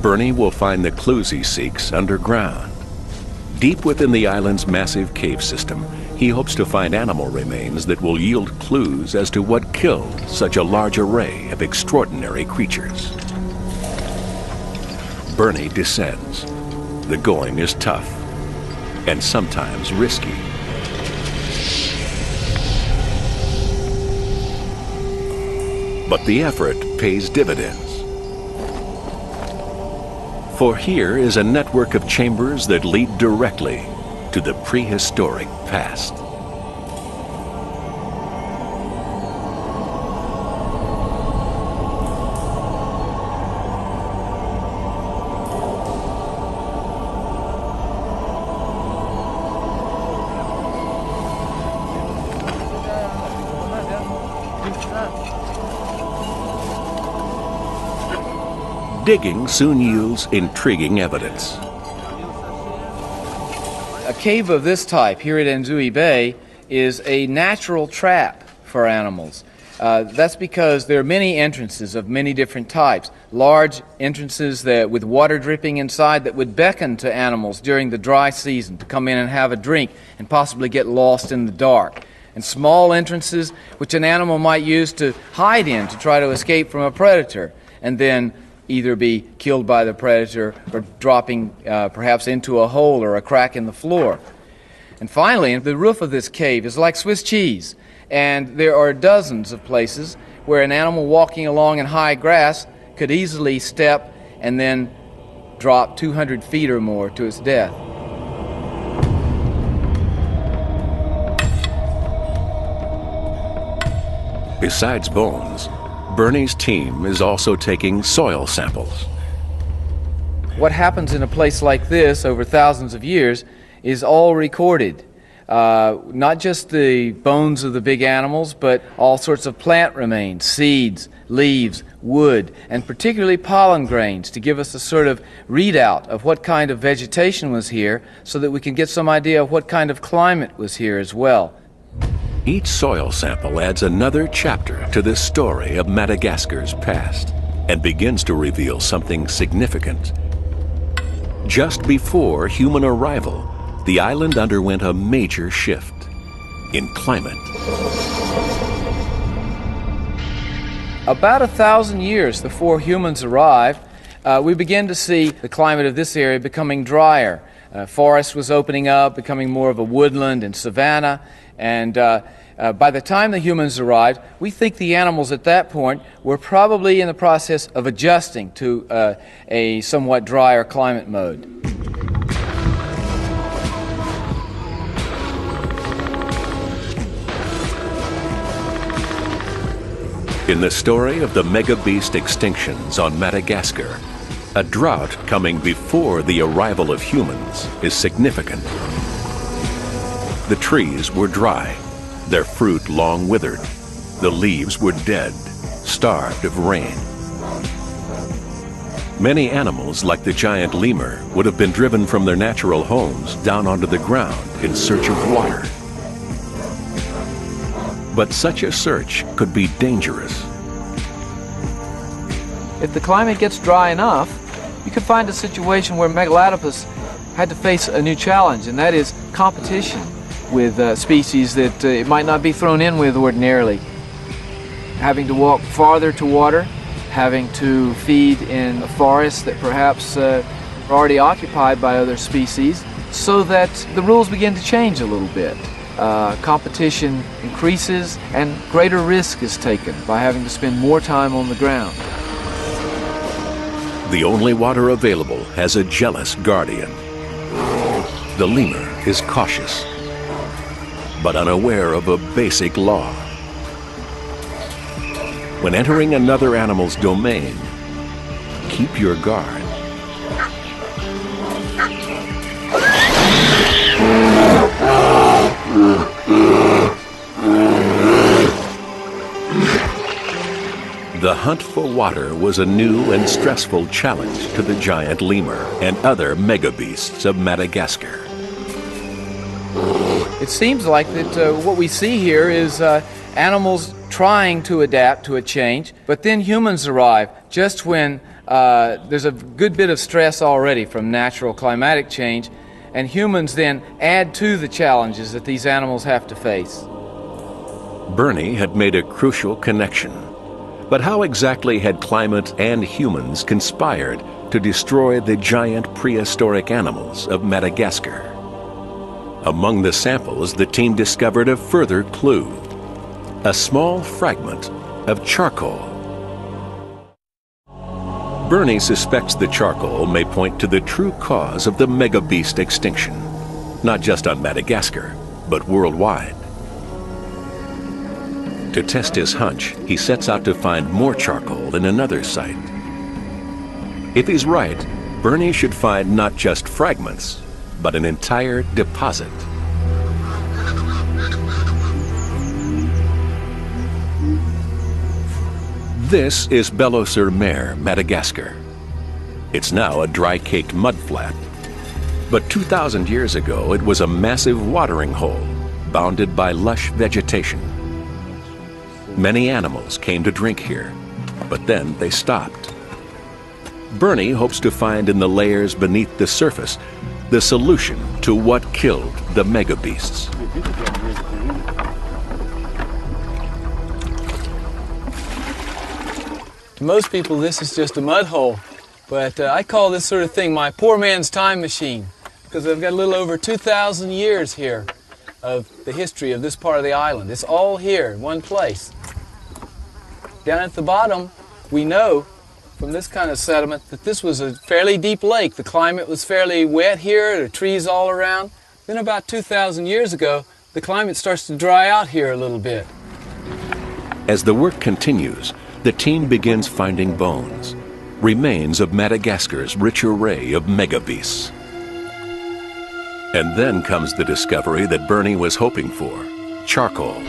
Bernie will find the clues he seeks underground. Deep within the island's massive cave system, he hopes to find animal remains that will yield clues as to what killed such a large array of extraordinary creatures. Bernie descends. The going is tough and sometimes risky. But the effort pays dividends. For here is a network of chambers that lead directly to the prehistoric past. Digging soon yields intriguing evidence. A cave of this type here at Anzui Bay is a natural trap for animals. That's because there are many entrances of many different types. Large entrances with water dripping inside that would beckon to animals during the dry season to come in and have a drink and possibly get lost in the dark. And small entrances which an animal might use to hide in to try to escape from a predator and then either be killed by the predator or dropping perhaps into a hole or a crack in the floor. And finally, the roof of this cave is like Swiss cheese, and there are dozens of places where an animal walking along in high grass could easily step and then drop 200 feet or more to its death. Besides bones, Bernie's team is also taking soil samples. What happens in a place like this over thousands of years is all recorded. Not just the bones of the big animals, but all sorts of plant remains, seeds, leaves, wood, and particularly pollen grains to give us a sort of readout of what kind of vegetation was here so that we can get some idea of what kind of climate was here as well. Each soil sample adds another chapter to the story of Madagascar's past and begins to reveal something significant. Just before human arrival, the island underwent a major shift in climate. About 1,000 years before humans arrived, we began to see the climate of this area becoming drier. Forest was opening up, becoming more of a woodland and savanna, and by the time the humans arrived, we think the animals at that point were probably in the process of adjusting to a somewhat drier climate mode. In the story of the mega beast extinctions on Madagascar, A drought coming before the arrival of humans is significant. The trees were dry, their fruit long withered. The leaves were dead, starved of rain. Many animals, like the giant lemur, would have been driven from their natural homes down onto the ground in search of water. But such a search could be dangerous. If the climate gets dry enough, you could find a situation where Megalopus had to face a new challenge, and that is competition with species that it might not be thrown in with ordinarily. Having to walk farther to water, having to feed in a forest that perhaps are already occupied by other species, so that the rules begin to change a little bit. Competition increases and greater risk is taken by having to spend more time on the ground. The only water available has a jealous guardian. The lemur is cautious, but unaware of a basic law. When entering another animal's domain, keep your guard. The hunt for water was a new and stressful challenge to the giant lemur and other megabeasts of Madagascar. It seems like that what we see here is animals trying to adapt to a change, but then humans arrive just when there's a good bit of stress already from natural climatic change, and humans then add to the challenges that these animals have to face. Bernie had made a crucial connection. But how exactly had climate and humans conspired to destroy the giant prehistoric animals of Madagascar? Among the samples, the team discovered a further clue: a small fragment of charcoal. Bernie suspects the charcoal may point to the true cause of the megabeast extinction, not just on Madagascar, but worldwide. To test his hunch, he sets out to find more charcoal in another site. If he's right, Bernie should find not just fragments, but an entire deposit. This is Belo-sur-Mer, Madagascar. It's now a dry-caked mudflat. But 2,000 years ago, it was a massive watering hole, bounded by lush vegetation. Many animals came to drink here, but then they stopped. Bernie hopes to find in the layers beneath the surface the solution to what killed the megabeasts. To most people, this is just a mud hole, but I call this sort of thing my poor man's time machine, because I've got a little over 2,000 years here of the history of this part of the island. It's all here in one place. Down at the bottom, we know from this kind of sediment that this was a fairly deep lake. The climate was fairly wet here, there are trees all around. Then about 2,000 years ago, the climate starts to dry out here a little bit. As the work continues, the team begins finding bones, remains of Madagascar's rich array of megabeasts. And then comes the discovery that Bernie was hoping for: charcoal.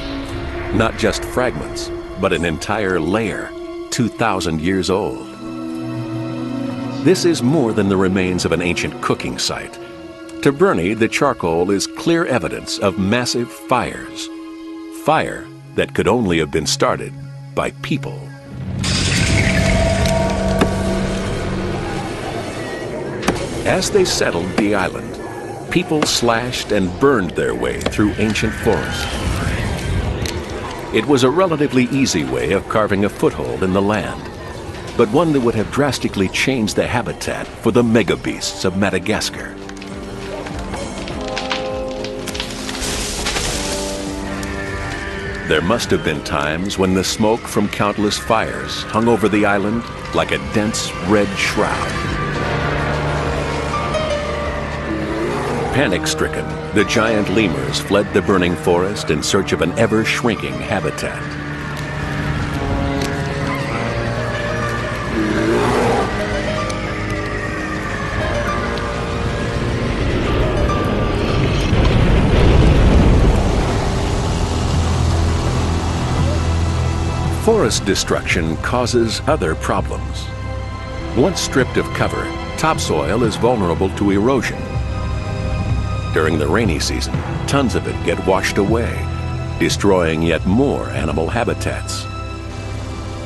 Not just fragments, but an entire layer, 2,000 years old. This is more than the remains of an ancient cooking site. To Bernie, the charcoal is clear evidence of massive fires. Fire that could only have been started by people. As they settled the island, people slashed and burned their way through ancient forests. It was a relatively easy way of carving a foothold in the land, but one that would have drastically changed the habitat for the megabeasts of Madagascar. There must have been times when the smoke from countless fires hung over the island like a dense red shroud. Panic-stricken, the giant lemurs fled the burning forest in search of an ever-shrinking habitat. forest destruction causes other problems. Once stripped of cover, topsoil is vulnerable to erosion. During the rainy season, tons of it get washed away, destroying yet more animal habitats.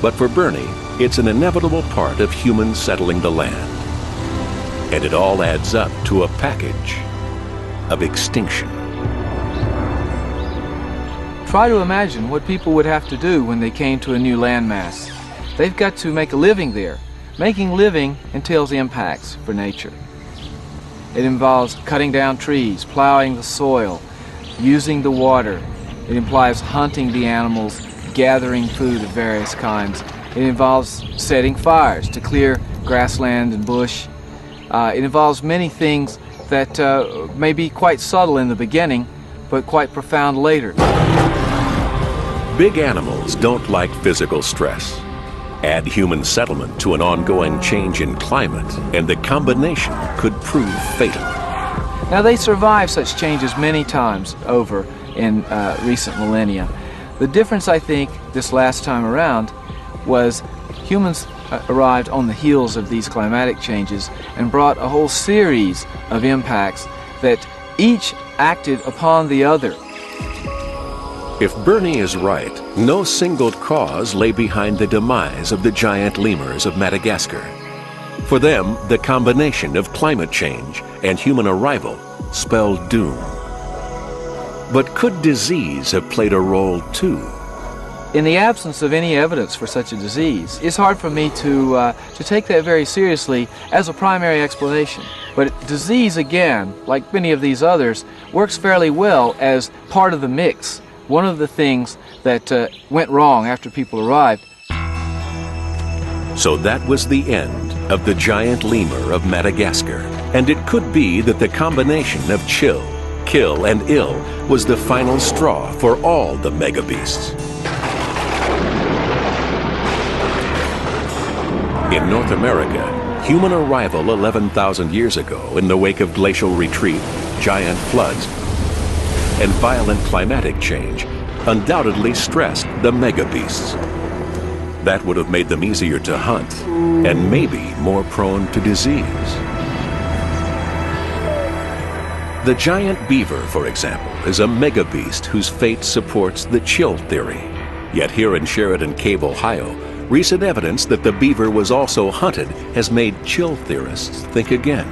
But for Bernie, it's an inevitable part of humans settling the land. And it all adds up to a package of extinction. Try to imagine what people would have to do when they came to a new landmass. They've got to make a living there. Making living entails impacts for nature. It involves cutting down trees, plowing the soil, using the water. It implies hunting the animals, gathering food of various kinds. It involves setting fires to clear grassland and bush. It involves many things that may be quite subtle in the beginning, but quite profound later. Big animals don't like physical stress. Add human settlement to an ongoing change in climate, and the combination could prove fatal. Now, they survived such changes many times over in recent millennia. The difference, I think, this last time around was humans arrived on the heels of these climatic changes and brought a whole series of impacts that each acted upon the other. If Bernie is right, no single cause lay behind the demise of the giant lemurs of Madagascar. For them, the combination of climate change and human arrival spelled doom. But could disease have played a role too? In the absence of any evidence for such a disease, it's hard for me to take that very seriously as a primary explanation. But disease, again, like many of these others, works fairly well as part of the mix. One of the things that went wrong after people arrived. So that was the end of the giant lemur of Madagascar. And it could be that the combination of chill, kill, and ill was the final straw for all the megabeasts. In North America, human arrival 11,000 years ago in the wake of glacial retreat, giant floods, and violent climatic change undoubtedly stressed the megabeasts. That would have made them easier to hunt and maybe more prone to disease. The giant beaver, for example, is a megabeast whose fate supports the chill theory. Yet here in Sheridan Cave, Ohio, recent evidence that the beaver was also hunted has made chill theorists think again.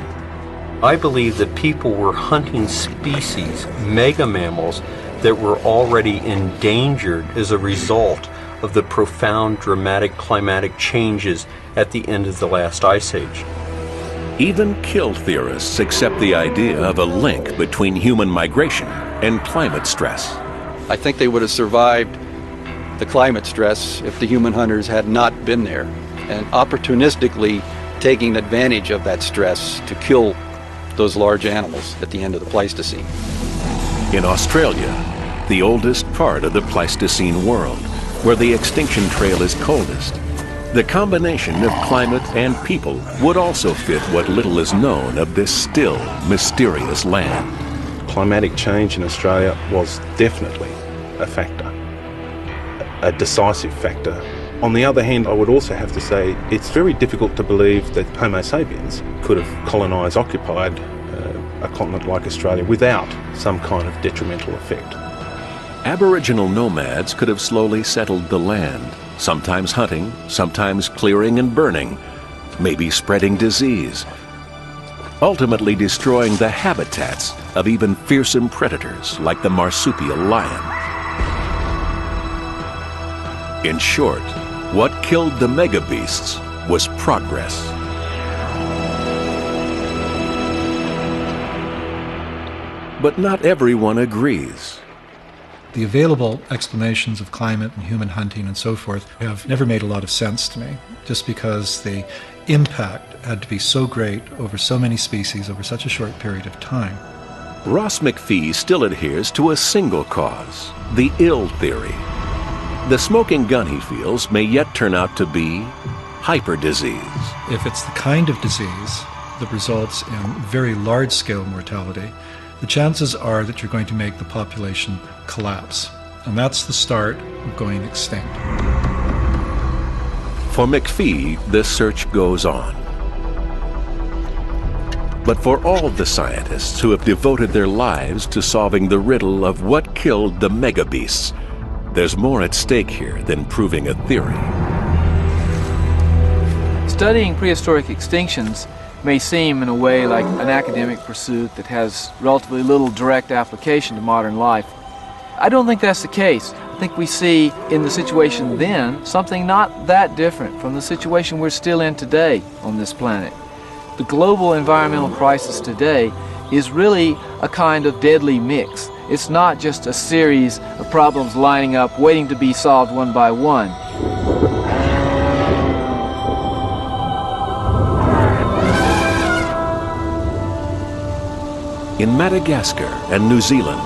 I believe that people were hunting species, mega mammals, that were already endangered as a result of the profound, dramatic climatic changes at the end of the last ice age. Even kill theorists accept the idea of a link between human migration and climate stress. I think they would have survived the climate stress if the human hunters had not been there, and opportunistically taking advantage of that stress to kill those large animals at the end of the Pleistocene. In Australia, the oldest part of the Pleistocene world, where the extinction trail is coldest, the combination of climate and people would also fit what little is known of this still mysterious land. Climatic change in Australia was definitely a factor, a decisive factor. On the other hand, I would also have to say it's very difficult to believe that Homo sapiens could have colonised, occupied a continent like Australia without some kind of detrimental effect. Aboriginal nomads could have slowly settled the land, sometimes hunting, sometimes clearing and burning, maybe spreading disease, ultimately destroying the habitats of even fearsome predators like the marsupial lion. In short, what killed the megabeasts was progress. But not everyone agrees. The available explanations of climate and human hunting and so forth have never made a lot of sense to me, just because the impact had to be so great over so many species over such a short period of time. Ross McPhee still adheres to a single cause, the ill theory. The smoking gun, he feels, may yet turn out to be hyperdisease. If it's the kind of disease that results in very large-scale mortality, the chances are that you're going to make the population collapse. And that's the start of going extinct. For McPhee, the search goes on. But for all the scientists who have devoted their lives to solving the riddle of what killed the megabeasts, there's more at stake here than proving a theory. Studying prehistoric extinctions may seem in a way like an academic pursuit that has relatively little direct application to modern life. I don't think that's the case. I think we see in the situation then something not that different from the situation we're still in today on this planet. The global environmental crisis today is really a kind of deadly mix. It's not just a series of problems lining up, waiting to be solved one by one. In Madagascar and New Zealand,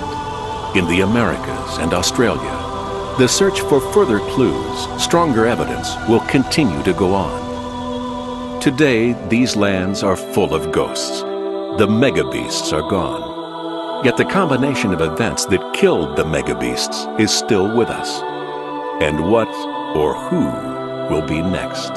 in the Americas and Australia, the search for further clues, stronger evidence, will continue to go on. Today, these lands are full of ghosts. The megabeasts are gone. Yet the combination of events that killed the megabeasts is still with us. And what or who will be next?